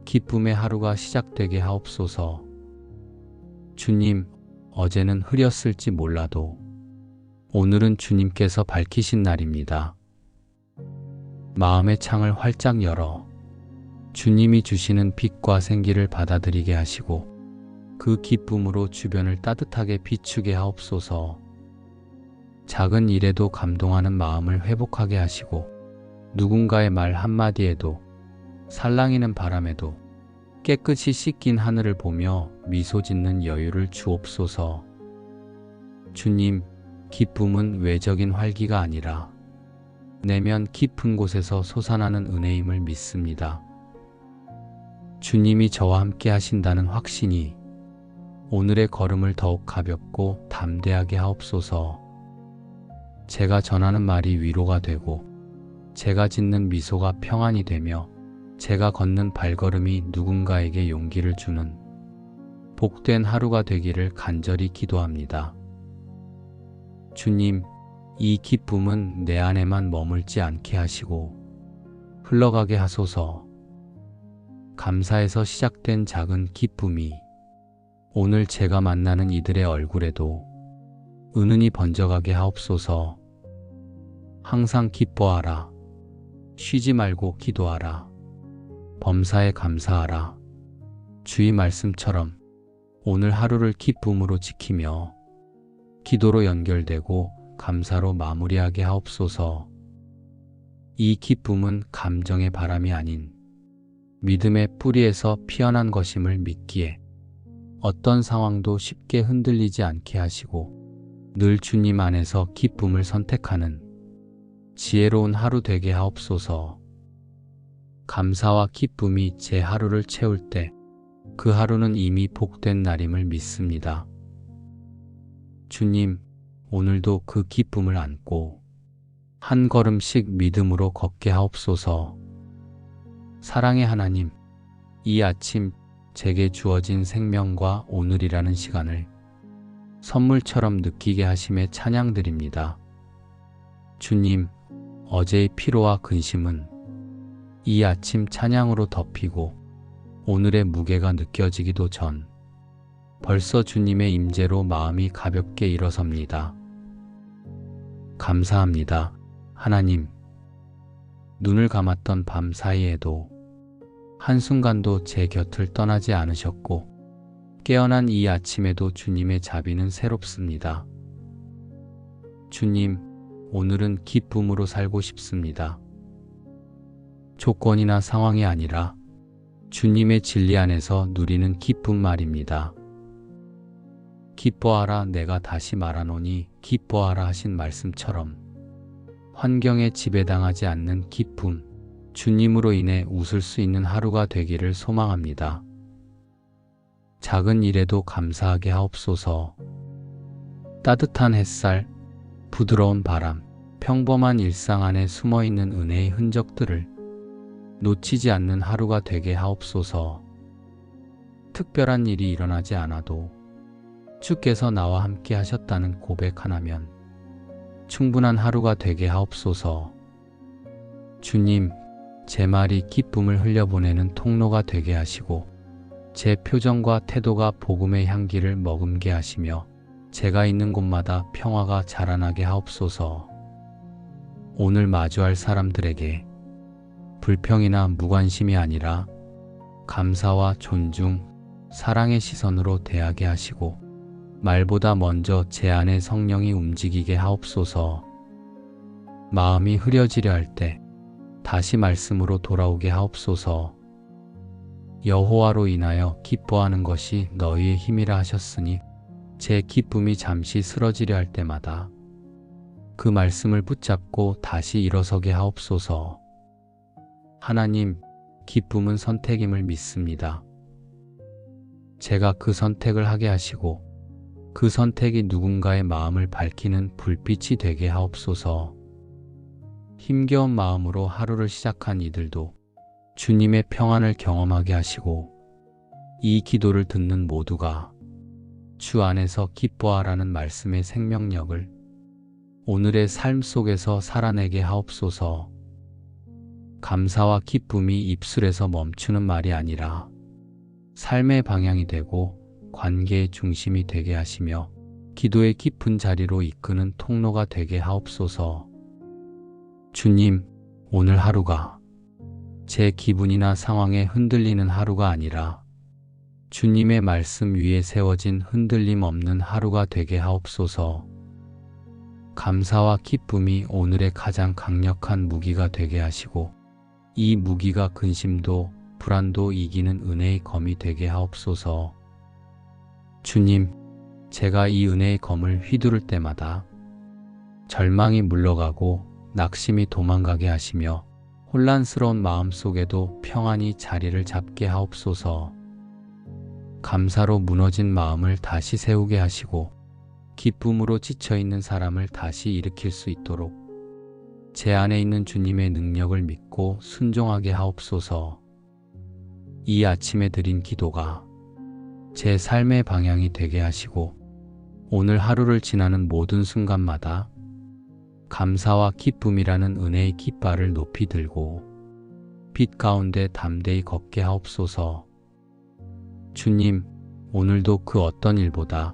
기쁨의 하루가 시작되게 하옵소서. 주님, 어제는 흐렸을지 몰라도 오늘은 주님께서 밝히신 날입니다. 마음의 창을 활짝 열어 주님이 주시는 빛과 생기를 받아들이게 하시고 그 기쁨으로 주변을 따뜻하게 비추게 하옵소서. 작은 일에도 감동하는 마음을 회복하게 하시고 누군가의 말 한마디에도 살랑이는 바람에도 깨끗이 씻긴 하늘을 보며 미소 짓는 여유를 주옵소서. 주님, 기쁨은 외적인 활기가 아니라 내면 깊은 곳에서 솟아나는 은혜임을 믿습니다. 주님이 저와 함께 하신다는 확신이 오늘의 걸음을 더욱 가볍고 담대하게 하옵소서. 제가 전하는 말이 위로가 되고 제가 짓는 미소가 평안이 되며 제가 걷는 발걸음이 누군가에게 용기를 주는 복된 하루가 되기를 간절히 기도합니다. 주님, 이 기쁨은 내 안에만 머물지 않게 하시고 흘러가게 하소서. 감사에서 시작된 작은 기쁨이 오늘 제가 만나는 이들의 얼굴에도 은은히 번져가게 하옵소서. 항상 기뻐하라. 쉬지 말고 기도하라. 범사에 감사하라. 주의 말씀처럼 오늘 하루를 기쁨으로 지키며 기도로 연결되고 감사로 마무리하게 하옵소서. 이 기쁨은 감정의 바람이 아닌 믿음의 뿌리에서 피어난 것임을 믿기에 어떤 상황도 쉽게 흔들리지 않게 하시고 늘 주님 안에서 기쁨을 선택하는 지혜로운 하루 되게 하옵소서. 감사와 기쁨이 제 하루를 채울 때 그 하루는 이미 복된 날임을 믿습니다. 주님, 오늘도 그 기쁨을 안고 한 걸음씩 믿음으로 걷게 하옵소서. 사랑의 하나님, 이 아침 제게 주어진 생명과 오늘이라는 시간을 선물처럼 느끼게 하심에 찬양드립니다. 주님, 어제의 피로와 근심은 이 아침 찬양으로 덮이고 오늘의 무게가 느껴지기도 전 벌써 주님의 임재로 마음이 가볍게 일어섭니다. 감사합니다. 하나님, 눈을 감았던 밤 사이에도 한순간도 제 곁을 떠나지 않으셨고 깨어난 이 아침에도 주님의 자비는 새롭습니다. 주님, 오늘은 기쁨으로 살고 싶습니다. 조건이나 상황이 아니라 주님의 진리 안에서 누리는 기쁨 말입니다. 기뻐하라 내가 다시 말하노니 기뻐하라 하신 말씀처럼 환경에 지배당하지 않는 기쁨, 주님으로 인해 웃을 수 있는 하루가 되기를 소망합니다. 작은 일에도 감사하게 하옵소서. 따뜻한 햇살, 부드러운 바람, 평범한 일상 안에 숨어있는 은혜의 흔적들을 놓치지 않는 하루가 되게 하옵소서. 특별한 일이 일어나지 않아도 주께서 나와 함께 하셨다는 고백 하나면 충분한 하루가 되게 하옵소서. 주님, 제 말이 기쁨을 흘려보내는 통로가 되게 하시고 제 표정과 태도가 복음의 향기를 머금게 하시며 제가 있는 곳마다 평화가 자라나게 하옵소서. 오늘 마주할 사람들에게 불평이나 무관심이 아니라 감사와 존중, 사랑의 시선으로 대하게 하시고 말보다 먼저 제 안에 성령이 움직이게 하옵소서. 마음이 흐려지려 할 때 다시 말씀으로 돌아오게 하옵소서. 여호와로 인하여 기뻐하는 것이 너희의 힘이라 하셨으니 제 기쁨이 잠시 쓰러지려 할 때마다 그 말씀을 붙잡고 다시 일어서게 하옵소서. 하나님, 기쁨은 선택임을 믿습니다. 제가 그 선택을 하게 하시고 그 선택이 누군가의 마음을 밝히는 불빛이 되게 하옵소서. 힘겨운 마음으로 하루를 시작한 이들도 주님의 평안을 경험하게 하시고 이 기도를 듣는 모두가 주 안에서 기뻐하라는 말씀의 생명력을 오늘의 삶 속에서 살아내게 하옵소서. 감사와 기쁨이 입술에서 멈추는 말이 아니라 삶의 방향이 되고 관계의 중심이 되게 하시며 기도의 깊은 자리로 이끄는 통로가 되게 하옵소서. 주님, 오늘 하루가 제 기분이나 상황에 흔들리는 하루가 아니라 주님의 말씀 위에 세워진 흔들림 없는 하루가 되게 하옵소서. 감사와 기쁨이 오늘의 가장 강력한 무기가 되게 하시고 이 무기가 근심도 불안도 이기는 은혜의 검이 되게 하옵소서. 주님, 제가 이 은혜의 검을 휘두를 때마다 절망이 물러가고 낙심이 도망가게 하시며 혼란스러운 마음 속에도 평안이 자리를 잡게 하옵소서. 감사로 무너진 마음을 다시 세우게 하시고 기쁨으로 지쳐있는 사람을 다시 일으킬 수 있도록 제 안에 있는 주님의 능력을 믿고 순종하게 하옵소서. 이 아침에 드린 기도가 제 삶의 방향이 되게 하시고 오늘 하루를 지나는 모든 순간마다 감사와 기쁨이라는 은혜의 깃발을 높이 들고 빛 가운데 담대히 걷게 하옵소서. 주님, 오늘도 그 어떤 일보다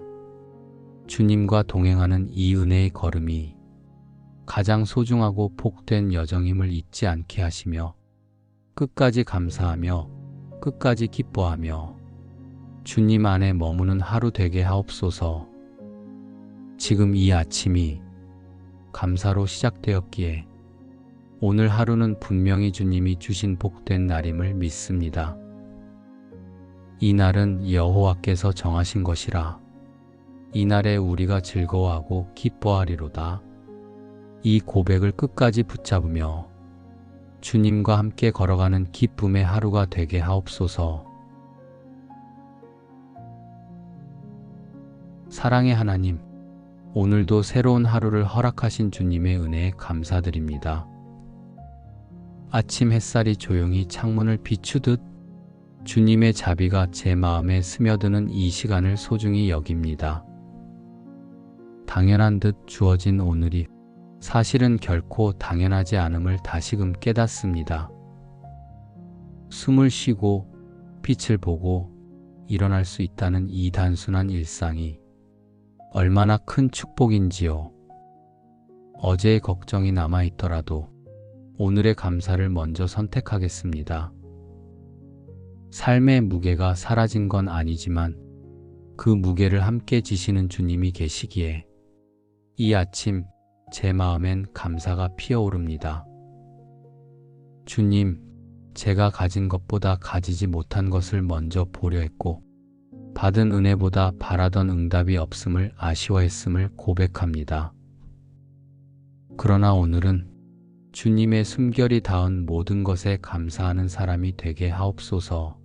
주님과 동행하는 이 은혜의 걸음이 가장 소중하고 복된 여정임을 잊지 않게 하시며 끝까지 감사하며 끝까지 기뻐하며 주님 안에 머무는 하루 되게 하옵소서. 지금 이 아침이 감사로 시작되었기에 오늘 하루는 분명히 주님이 주신 복된 날임을 믿습니다. 이 날은 여호와께서 정하신 것이라 이 날에 우리가 즐거워하고 기뻐하리로다. 이 고백을 끝까지 붙잡으며 주님과 함께 걸어가는 기쁨의 하루가 되게 하옵소서. 사랑의 하나님, 오늘도 새로운 하루를 허락하신 주님의 은혜에 감사드립니다. 아침 햇살이 조용히 창문을 비추듯 주님의 자비가 제 마음에 스며드는 이 시간을 소중히 여깁니다. 당연한 듯 주어진 오늘이 사실은 결코 당연하지 않음을 다시금 깨닫습니다. 숨을 쉬고 빛을 보고 일어날 수 있다는 이 단순한 일상이 얼마나 큰 축복인지요. 어제의 걱정이 남아있더라도 오늘의 감사를 먼저 선택하겠습니다. 삶의 무게가 사라진 건 아니지만 그 무게를 함께 지시는 주님이 계시기에 이 아침 제 마음엔 감사가 피어오릅니다. 주님, 제가 가진 것보다 가지지 못한 것을 먼저 보려 했고 받은 은혜보다 바라던 응답이 없음을 아쉬워했음을 고백합니다. 그러나 오늘은 주님의 숨결이 닿은 모든 것에 감사하는 사람이 되게 하옵소서.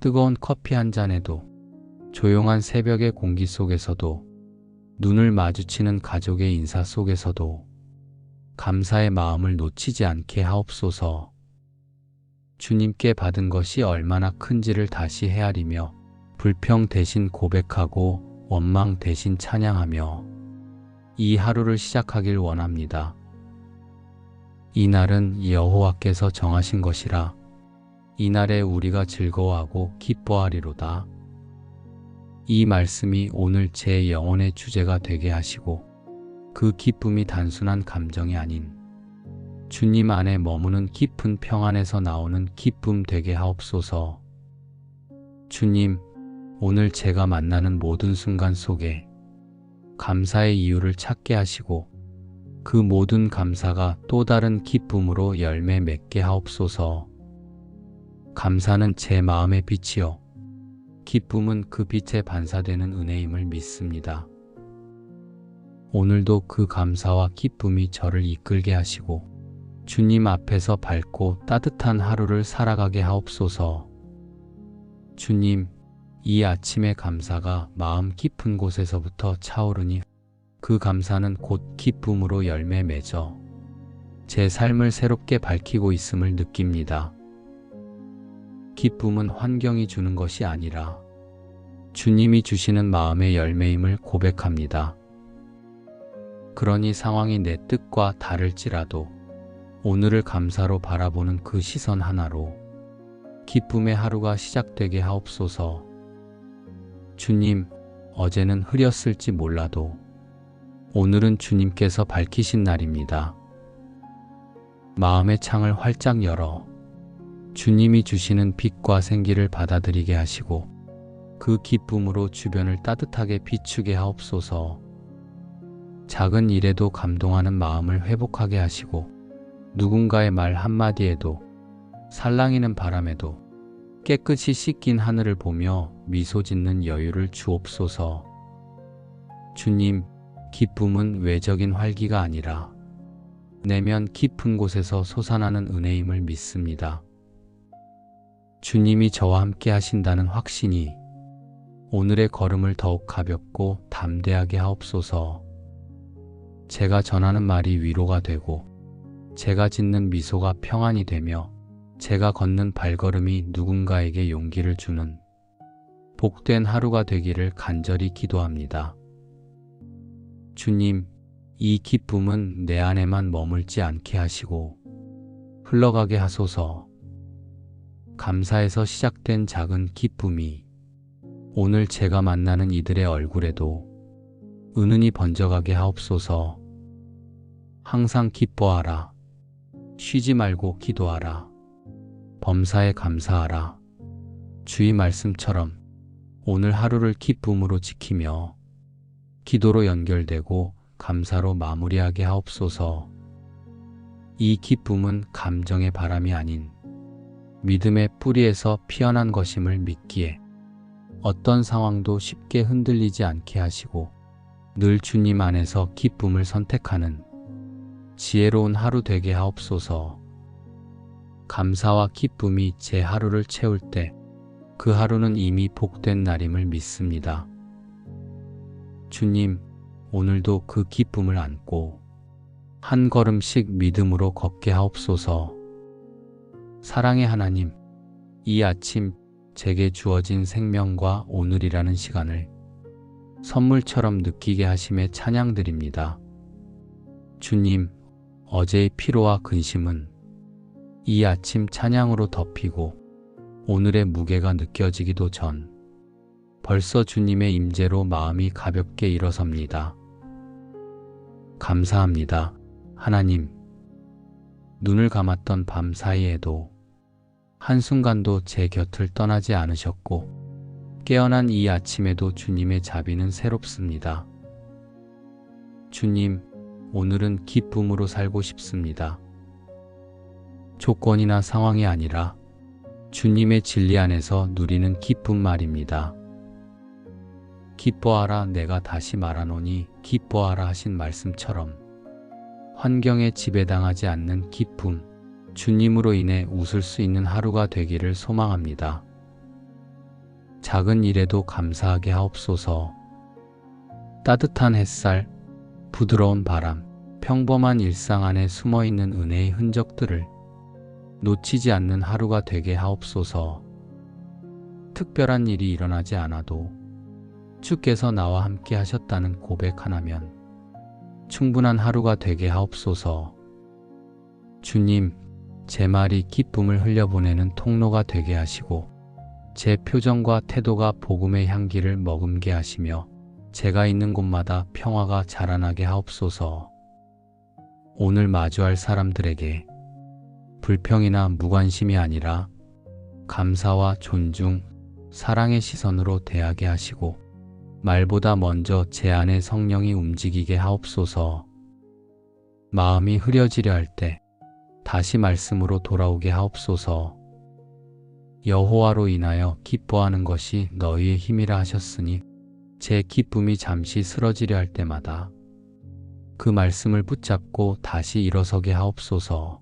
뜨거운 커피 한 잔에도, 조용한 새벽의 공기 속에서도, 눈을 마주치는 가족의 인사 속에서도 감사의 마음을 놓치지 않게 하옵소서. 주님께 받은 것이 얼마나 큰지를 다시 헤아리며 불평 대신 고백하고 원망 대신 찬양하며 이 하루를 시작하길 원합니다. 이 날은 여호와께서 정하신 것이라 이날에 우리가 즐거워하고 기뻐하리로다. 이 말씀이 오늘 제 영혼의 주제가 되게 하시고 그 기쁨이 단순한 감정이 아닌 주님 안에 머무는 깊은 평안에서 나오는 기쁨 되게 하옵소서. 주님, 오늘 제가 만나는 모든 순간 속에 감사의 이유를 찾게 하시고 그 모든 감사가 또 다른 기쁨으로 열매 맺게 하옵소서. 감사는 제 마음의 빛이요 기쁨은 그 빛에 반사되는 은혜임을 믿습니다. 오늘도 그 감사와 기쁨이 저를 이끌게 하시고 주님 앞에서 밝고 따뜻한 하루를 살아가게 하옵소서. 주님, 이 아침의 감사가 마음 깊은 곳에서부터 차오르니 그 감사는 곧 기쁨으로 열매 맺어 제 삶을 새롭게 밝히고 있음을 느낍니다. 기쁨은 환경이 주는 것이 아니라 주님이 주시는 마음의 열매임을 고백합니다. 그러니 상황이 내 뜻과 다를지라도 오늘을 감사로 바라보는 그 시선 하나로 기쁨의 하루가 시작되게 하옵소서. 주님, 어제는 흐렸을지 몰라도 오늘은 주님께서 밝히신 날입니다. 마음의 창을 활짝 열어 주님이 주시는 빛과 생기를 받아들이게 하시고 그 기쁨으로 주변을 따뜻하게 비추게 하옵소서. 작은 일에도 감동하는 마음을 회복하게 하시고 누군가의 말 한마디에도 살랑이는 바람에도 깨끗이 씻긴 하늘을 보며 미소 짓는 여유를 주옵소서. 주님, 기쁨은 외적인 활기가 아니라 내면 깊은 곳에서 솟아나는 은혜임을 믿습니다. 주님이 저와 함께 하신다는 확신이 오늘의 걸음을 더욱 가볍고 담대하게 하옵소서. 제가 전하는 말이 위로가 되고 제가 짓는 미소가 평안이 되며 제가 걷는 발걸음이 누군가에게 용기를 주는 복된 하루가 되기를 간절히 기도합니다. 주님, 이 기쁨은 내 안에만 머물지 않게 하시고 흘러가게 하소서. 감사에서 시작된 작은 기쁨이 오늘 제가 만나는 이들의 얼굴에도 은은히 번져가게 하옵소서. 항상 기뻐하라. 쉬지 말고 기도하라. 범사에 감사하라. 주의 말씀처럼 오늘 하루를 기쁨으로 지키며 기도로 연결되고 감사로 마무리하게 하옵소서. 이 기쁨은 감정의 바람이 아닌 믿음의 뿌리에서 피어난 것임을 믿기에 어떤 상황도 쉽게 흔들리지 않게 하시고 늘 주님 안에서 기쁨을 선택하는 지혜로운 하루 되게 하옵소서. 감사와 기쁨이 제 하루를 채울 때 그 하루는 이미 복된 날임을 믿습니다. 주님, 오늘도 그 기쁨을 안고 한 걸음씩 믿음으로 걷게 하옵소서. 사랑의 하나님, 이 아침 제게 주어진 생명과 오늘이라는 시간을 선물처럼 느끼게 하심에 찬양드립니다. 주님, 어제의 피로와 근심은 이 아침 찬양으로 덮이고 오늘의 무게가 느껴지기도 전 벌써 주님의 임재로 마음이 가볍게 일어섭니다. 감사합니다. 하나님, 눈을 감았던 밤 사이에도 한순간도 제 곁을 떠나지 않으셨고 깨어난 이 아침에도 주님의 자비는 새롭습니다. 주님, 오늘은 기쁨으로 살고 싶습니다. 조건이나 상황이 아니라 주님의 진리 안에서 누리는 기쁨 말입니다. 기뻐하라 내가 다시 말하노니 기뻐하라 하신 말씀처럼 환경에 지배당하지 않는 기쁨, 주님으로 인해 웃을 수 있는 하루가 되기를 소망합니다. 작은 일에도 감사하게 하옵소서. 따뜻한 햇살, 부드러운 바람, 평범한 일상 안에 숨어있는 은혜의 흔적들을 놓치지 않는 하루가 되게 하옵소서. 특별한 일이 일어나지 않아도 주께서 나와 함께 하셨다는 고백 하나면 충분한 하루가 되게 하옵소서. 주님, 제 말이 기쁨을 흘려보내는 통로가 되게 하시고 제 표정과 태도가 복음의 향기를 머금게 하시며 제가 있는 곳마다 평화가 자라나게 하옵소서. 오늘 마주할 사람들에게 불평이나 무관심이 아니라 감사와 존중, 사랑의 시선으로 대하게 하시고 말보다 먼저 제 안에 성령이 움직이게 하옵소서. 마음이 흐려지려 할 때 다시 말씀으로 돌아오게 하옵소서. 여호와로 인하여 기뻐하는 것이 너희의 힘이라 하셨으니 제 기쁨이 잠시 쓰러지려 할 때마다 그 말씀을 붙잡고 다시 일어서게 하옵소서.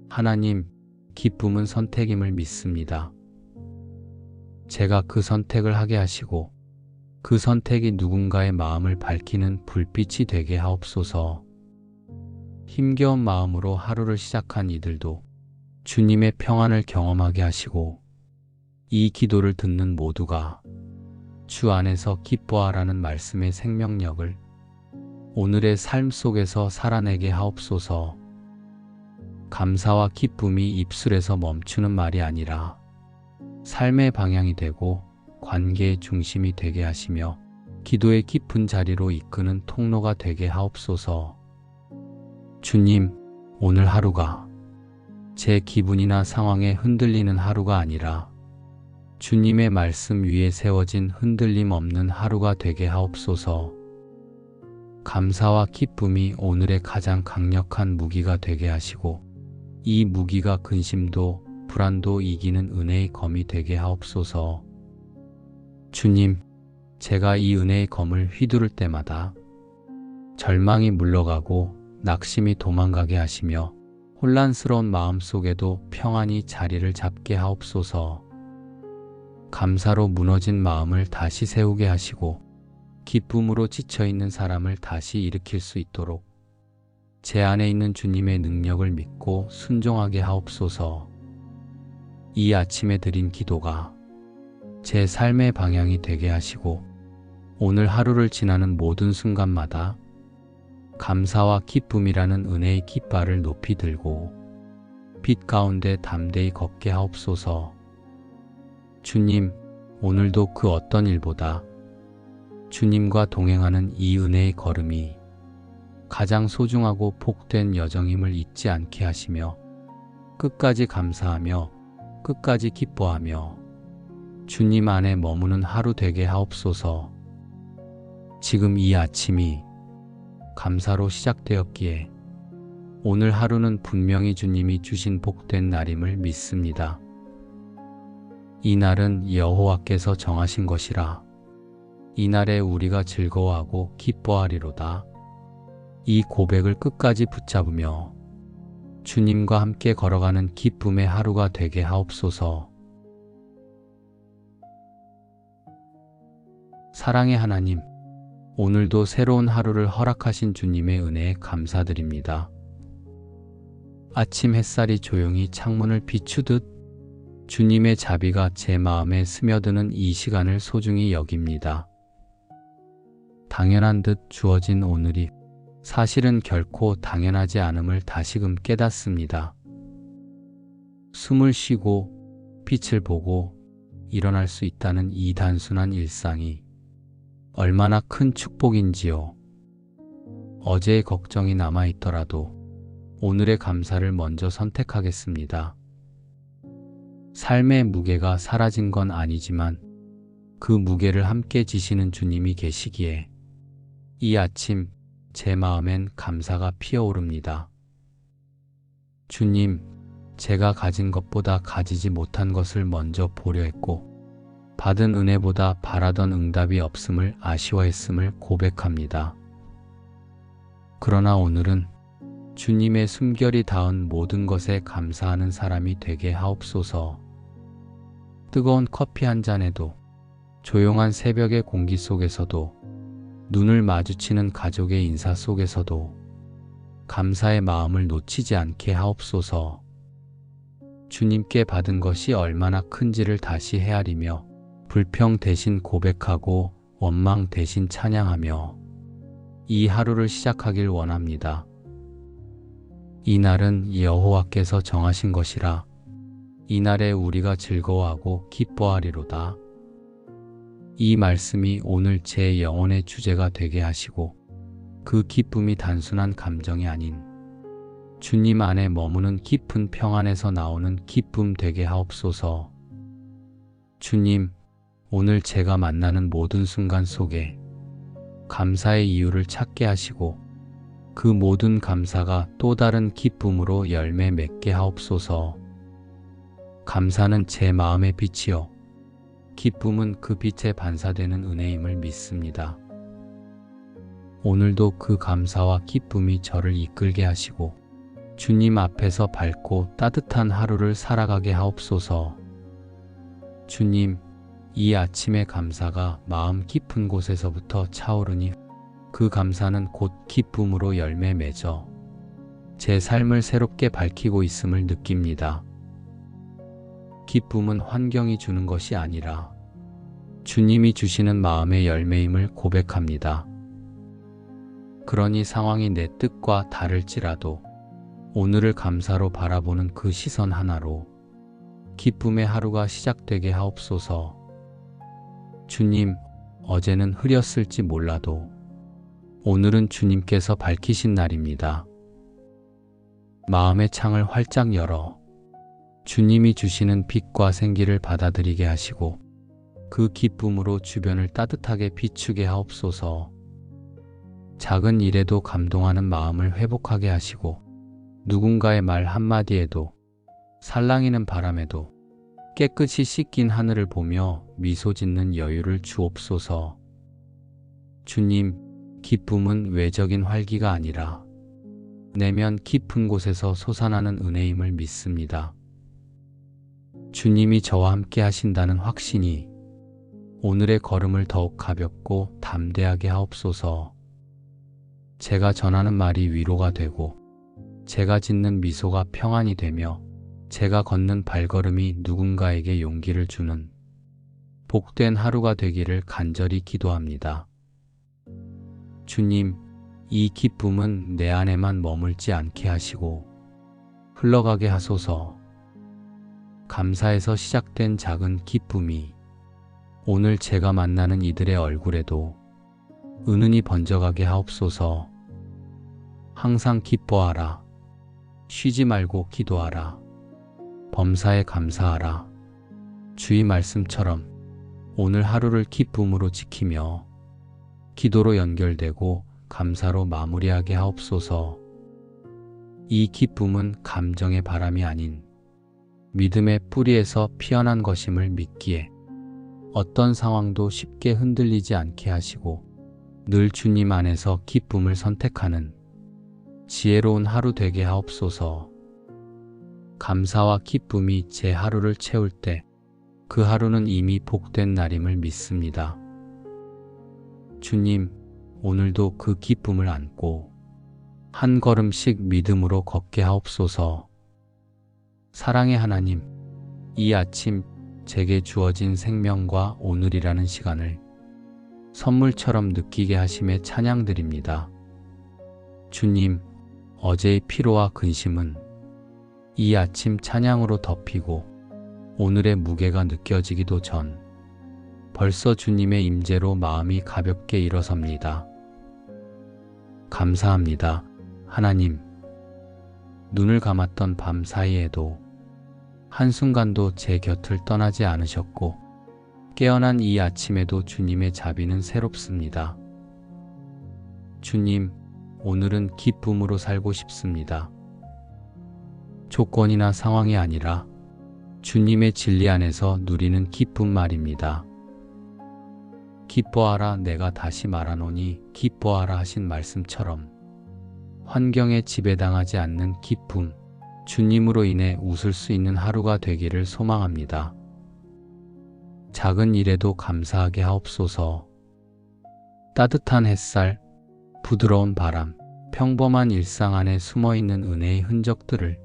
하나님, 기쁨은 선택임을 믿습니다. 제가 그 선택을 하게 하시고 그 선택이 누군가의 마음을 밝히는 불빛이 되게 하옵소서. 힘겨운 마음으로 하루를 시작한 이들도 주님의 평안을 경험하게 하시고 이 기도를 듣는 모두가 주 안에서 기뻐하라는 말씀의 생명력을 오늘의 삶 속에서 살아내게 하옵소서. 감사와 기쁨이 입술에서 멈추는 말이 아니라 삶의 방향이 되고 관계의 중심이 되게 하시며 기도의 깊은 자리로 이끄는 통로가 되게 하옵소서. 주님, 오늘 하루가 제 기분이나 상황에 흔들리는 하루가 아니라 주님의 말씀 위에 세워진 흔들림 없는 하루가 되게 하옵소서. 감사와 기쁨이 오늘의 가장 강력한 무기가 되게 하시고 이 무기가 근심도 불안도 이기는 은혜의 검이 되게 하옵소서. 주님, 제가 이 은혜의 검을 휘두를 때마다 절망이 물러가고 낙심이 도망가게 하시며 혼란스러운 마음 속에도 평안이 자리를 잡게 하옵소서. 감사로 무너진 마음을 다시 세우게 하시고 기쁨으로 지쳐있는 사람을 다시 일으킬 수 있도록 제 안에 있는 주님의 능력을 믿고 순종하게 하옵소서. 이 아침에 드린 기도가 제 삶의 방향이 되게 하시고 오늘 하루를 지나는 모든 순간마다 감사와 기쁨이라는 은혜의 깃발을 높이 들고 빛 가운데 담대히 걷게 하옵소서. 주님, 오늘도 그 어떤 일보다 주님과 동행하는 이 은혜의 걸음이 가장 소중하고 복된 여정임을 잊지 않게 하시며 끝까지 감사하며 끝까지 기뻐하며 주님 안에 머무는 하루 되게 하옵소서. 지금 이 아침이 감사로 시작되었기에 오늘 하루는 분명히 주님이 주신 복된 날임을 믿습니다. 이 날은 여호와께서 정하신 것이라 이 날에 우리가 즐거워하고 기뻐하리로다. 이 고백을 끝까지 붙잡으며 주님과 함께 걸어가는 기쁨의 하루가 되게 하옵소서. 사랑의 하나님, 오늘도 새로운 하루를 허락하신 주님의 은혜에 감사드립니다. 아침 햇살이 조용히 창문을 비추듯 주님의 자비가 제 마음에 스며드는 이 시간을 소중히 여깁니다. 당연한 듯 주어진 오늘이 사실은 결코 당연하지 않음을 다시금 깨닫습니다. 숨을 쉬고 빛을 보고 일어날 수 있다는 이 단순한 일상이 얼마나 큰 축복인지요. 어제의 걱정이 남아있더라도 오늘의 감사를 먼저 선택하겠습니다. 삶의 무게가 사라진 건 아니지만 그 무게를 함께 지시는 주님이 계시기에 이 아침 제 마음엔 감사가 피어오릅니다. 주님, 제가 가진 것보다 가지지 못한 것을 먼저 보려 했고 받은 은혜보다 바라던 응답이 없음을 아쉬워했음을 고백합니다. 그러나 오늘은 주님의 숨결이 닿은 모든 것에 감사하는 사람이 되게 하옵소서. 뜨거운 커피 한 잔에도, 조용한 새벽의 공기 속에서도, 눈을 마주치는 가족의 인사 속에서도 감사의 마음을 놓치지 않게 하옵소서. 주님께 받은 것이 얼마나 큰지를 다시 헤아리며 불평 대신 고백하고 원망 대신 찬양하며 이 하루를 시작하길 원합니다. 이 날은 여호와께서 정하신 것이라 이날에 우리가 즐거워하고 기뻐하리로다. 이 말씀이 오늘 제 영혼의 주제가 되게 하시고 그 기쁨이 단순한 감정이 아닌 주님 안에 머무는 깊은 평안에서 나오는 기쁨 되게 하옵소서. 주님, 오늘 제가 만나는 모든 순간 속에 감사의 이유를 찾게 하시고 그 모든 감사가 또 다른 기쁨으로 열매 맺게 하옵소서. 감사는 제 마음의 빛이요 기쁨은 그 빛에 반사되는 은혜임을 믿습니다. 오늘도 그 감사와 기쁨이 저를 이끌게 하시고 주님 앞에서 밝고 따뜻한 하루를 살아가게 하옵소서. 주님, 이 아침의 감사가 마음 깊은 곳에서부터 차오르니 그 감사는 곧 기쁨으로 열매 맺어 제 삶을 새롭게 밝히고 있음을 느낍니다. 기쁨은 환경이 주는 것이 아니라 주님이 주시는 마음의 열매임을 고백합니다. 그러니 상황이 내 뜻과 다를지라도 오늘을 감사로 바라보는 그 시선 하나로 기쁨의 하루가 시작되게 하옵소서. 주님, 어제는 흐렸을지 몰라도 오늘은 주님께서 밝히신 날입니다. 마음의 창을 활짝 열어 주님이 주시는 빛과 생기를 받아들이게 하시고 그 기쁨으로 주변을 따뜻하게 비추게 하옵소서. 작은 일에도 감동하는 마음을 회복하게 하시고 누군가의 말 한마디에도 살랑이는 바람에도 깨끗이 씻긴 하늘을 보며 미소 짓는 여유를 주옵소서. 주님, 기쁨은 외적인 활기가 아니라 내면 깊은 곳에서 솟아나는 은혜임을 믿습니다. 주님이 저와 함께 하신다는 확신이 오늘의 걸음을 더욱 가볍고 담대하게 하옵소서. 제가 전하는 말이 위로가 되고 제가 짓는 미소가 평안이 되며 제가 걷는 발걸음이 누군가에게 용기를 주는 복된 하루가 되기를 간절히 기도합니다. 주님, 이 기쁨은 내 안에만 머물지 않게 하시고 흘러가게 하소서. 감사에서 시작된 작은 기쁨이 오늘 제가 만나는 이들의 얼굴에도 은은히 번져가게 하옵소서. 항상 기뻐하라. 쉬지 말고 기도하라. 범사에 감사하라. 주의 말씀처럼 오늘 하루를 기쁨으로 지키며 기도로 연결되고 감사로 마무리하게 하옵소서. 이 기쁨은 감정의 바람이 아닌 믿음의 뿌리에서 피어난 것임을 믿기에 어떤 상황도 쉽게 흔들리지 않게 하시고 늘 주님 안에서 기쁨을 선택하는 지혜로운 하루 되게 하옵소서. 감사와 기쁨이 제 하루를 채울 때 그 하루는 이미 복된 날임을 믿습니다. 주님, 오늘도 그 기쁨을 안고 한 걸음씩 믿음으로 걷게 하옵소서. 사랑의 하나님, 이 아침 제게 주어진 생명과 오늘이라는 시간을 선물처럼 느끼게 하심에 찬양드립니다. 주님, 어제의 피로와 근심은 이 아침 찬양으로 덮이고 오늘의 무게가 느껴지기도 전 벌써 주님의 임재로 마음이 가볍게 일어섭니다. 감사합니다, 하나님. 눈을 감았던 밤 사이에도 한순간도 제 곁을 떠나지 않으셨고 깨어난 이 아침에도 주님의 자비는 새롭습니다. 주님, 오늘은 기쁨으로 살고 싶습니다. 조건이나 상황이 아니라 주님의 진리 안에서 누리는 기쁨 말입니다. 기뻐하라 내가 다시 말하노니 기뻐하라 하신 말씀처럼 환경에 지배당하지 않는 기쁨, 주님으로 인해 웃을 수 있는 하루가 되기를 소망합니다. 작은 일에도 감사하게 하옵소서. 따뜻한 햇살, 부드러운 바람, 평범한 일상 안에 숨어있는 은혜의 흔적들을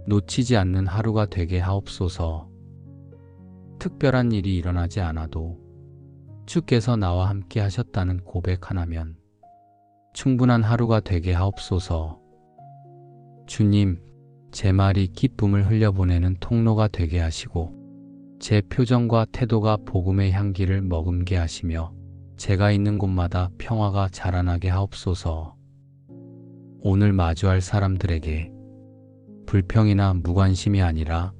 놓치지 않는 하루가 되게 하옵소서. 특별한 일이 일어나지 않아도 주께서 나와 함께 하셨다는 고백 하나면 충분한 하루가 되게 하옵소서. 주님, 제 말이 기쁨을 흘려보내는 통로가 되게 하시고 제 표정과 태도가 복음의 향기를 머금게 하시며 제가 있는 곳마다 평화가 자라나게 하옵소서. 오늘 마주할 사람들에게 불평이나 무관심이 아니라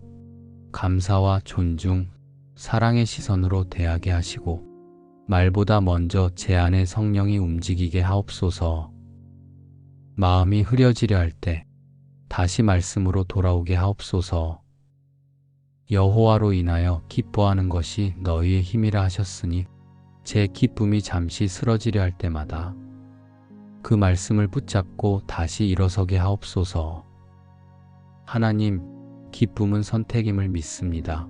감사와 존중, 사랑의 시선으로 대하게 하시고 말보다 먼저 제 안에 성령이 움직이게 하옵소서. 마음이 흐려지려 할 때 다시 말씀으로 돌아오게 하옵소서. 여호와로 인하여 기뻐하는 것이 너희의 힘이라 하셨으니 제 기쁨이 잠시 쓰러지려 할 때마다 그 말씀을 붙잡고 다시 일어서게 하옵소서. 하나님, 기쁨은 선택임을 믿습니다.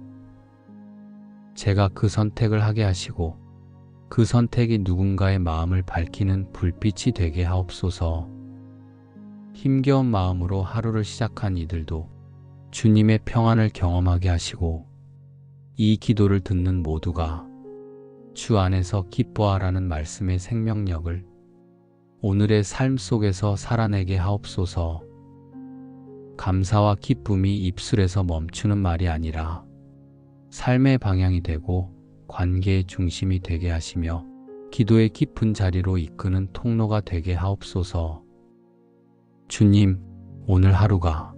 제가 그 선택을 하게 하시고 그 선택이 누군가의 마음을 밝히는 불빛이 되게 하옵소서. 힘겨운 마음으로 하루를 시작한 이들도 주님의 평안을 경험하게 하시고 이 기도를 듣는 모두가 주 안에서 기뻐하라는 말씀의 생명력을 오늘의 삶 속에서 살아내게 하옵소서. 감사와 기쁨이 입술에서 멈추는 말이 아니라 삶의 방향이 되고 관계의 중심이 되게 하시며 기도의 깊은 자리로 이끄는 통로가 되게 하옵소서. 주님, 오늘 하루가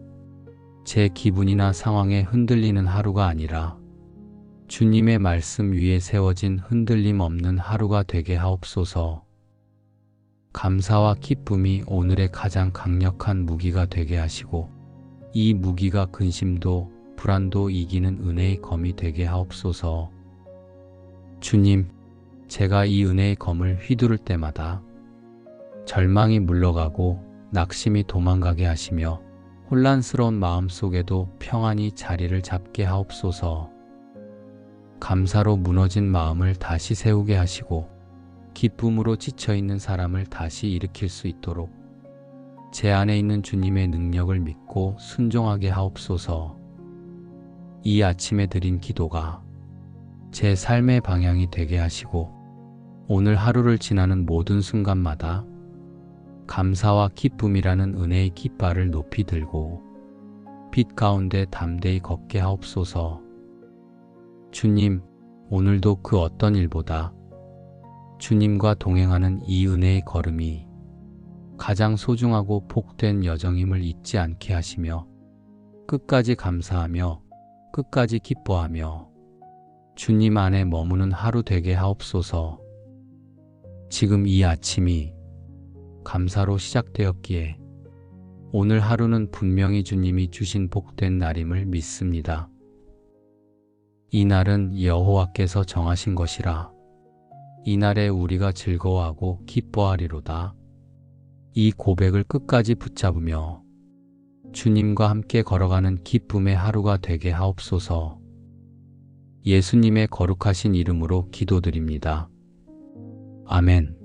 제 기분이나 상황에 흔들리는 하루가 아니라 주님의 말씀 위에 세워진 흔들림 없는 하루가 되게 하옵소서. 감사와 기쁨이 오늘의 가장 강력한 무기가 되게 하시고 이 무기가 근심도 불안도 이기는 은혜의 검이 되게 하옵소서. 주님, 제가 이 은혜의 검을 휘두를 때마다 절망이 물러가고 낙심이 도망가게 하시며 혼란스러운 마음 속에도 평안히 자리를 잡게 하옵소서. 감사로 무너진 마음을 다시 세우게 하시고 기쁨으로 지쳐있는 사람을 다시 일으킬 수 있도록 제 안에 있는 주님의 능력을 믿고 순종하게 하옵소서. 이 아침에 드린 기도가 제 삶의 방향이 되게 하시고 오늘 하루를 지나는 모든 순간마다 감사와 기쁨이라는 은혜의 깃발을 높이 들고 빛 가운데 담대히 걷게 하옵소서. 주님, 오늘도 그 어떤 일보다 주님과 동행하는 이 은혜의 걸음이 가장 소중하고 복된 여정임을 잊지 않게 하시며 끝까지 감사하며 끝까지 기뻐하며 주님 안에 머무는 하루 되게 하옵소서. 지금 이 아침이 감사로 시작되었기에 오늘 하루는 분명히 주님이 주신 복된 날임을 믿습니다. 이 날은 여호와께서 정하신 것이라 이 날에 우리가 즐거워하고 기뻐하리로다. 이 고백을 끝까지 붙잡으며 주님과 함께 걸어가는 기쁨의 하루가 되게 하옵소서. 예수님의 거룩하신 이름으로 기도드립니다. 아멘.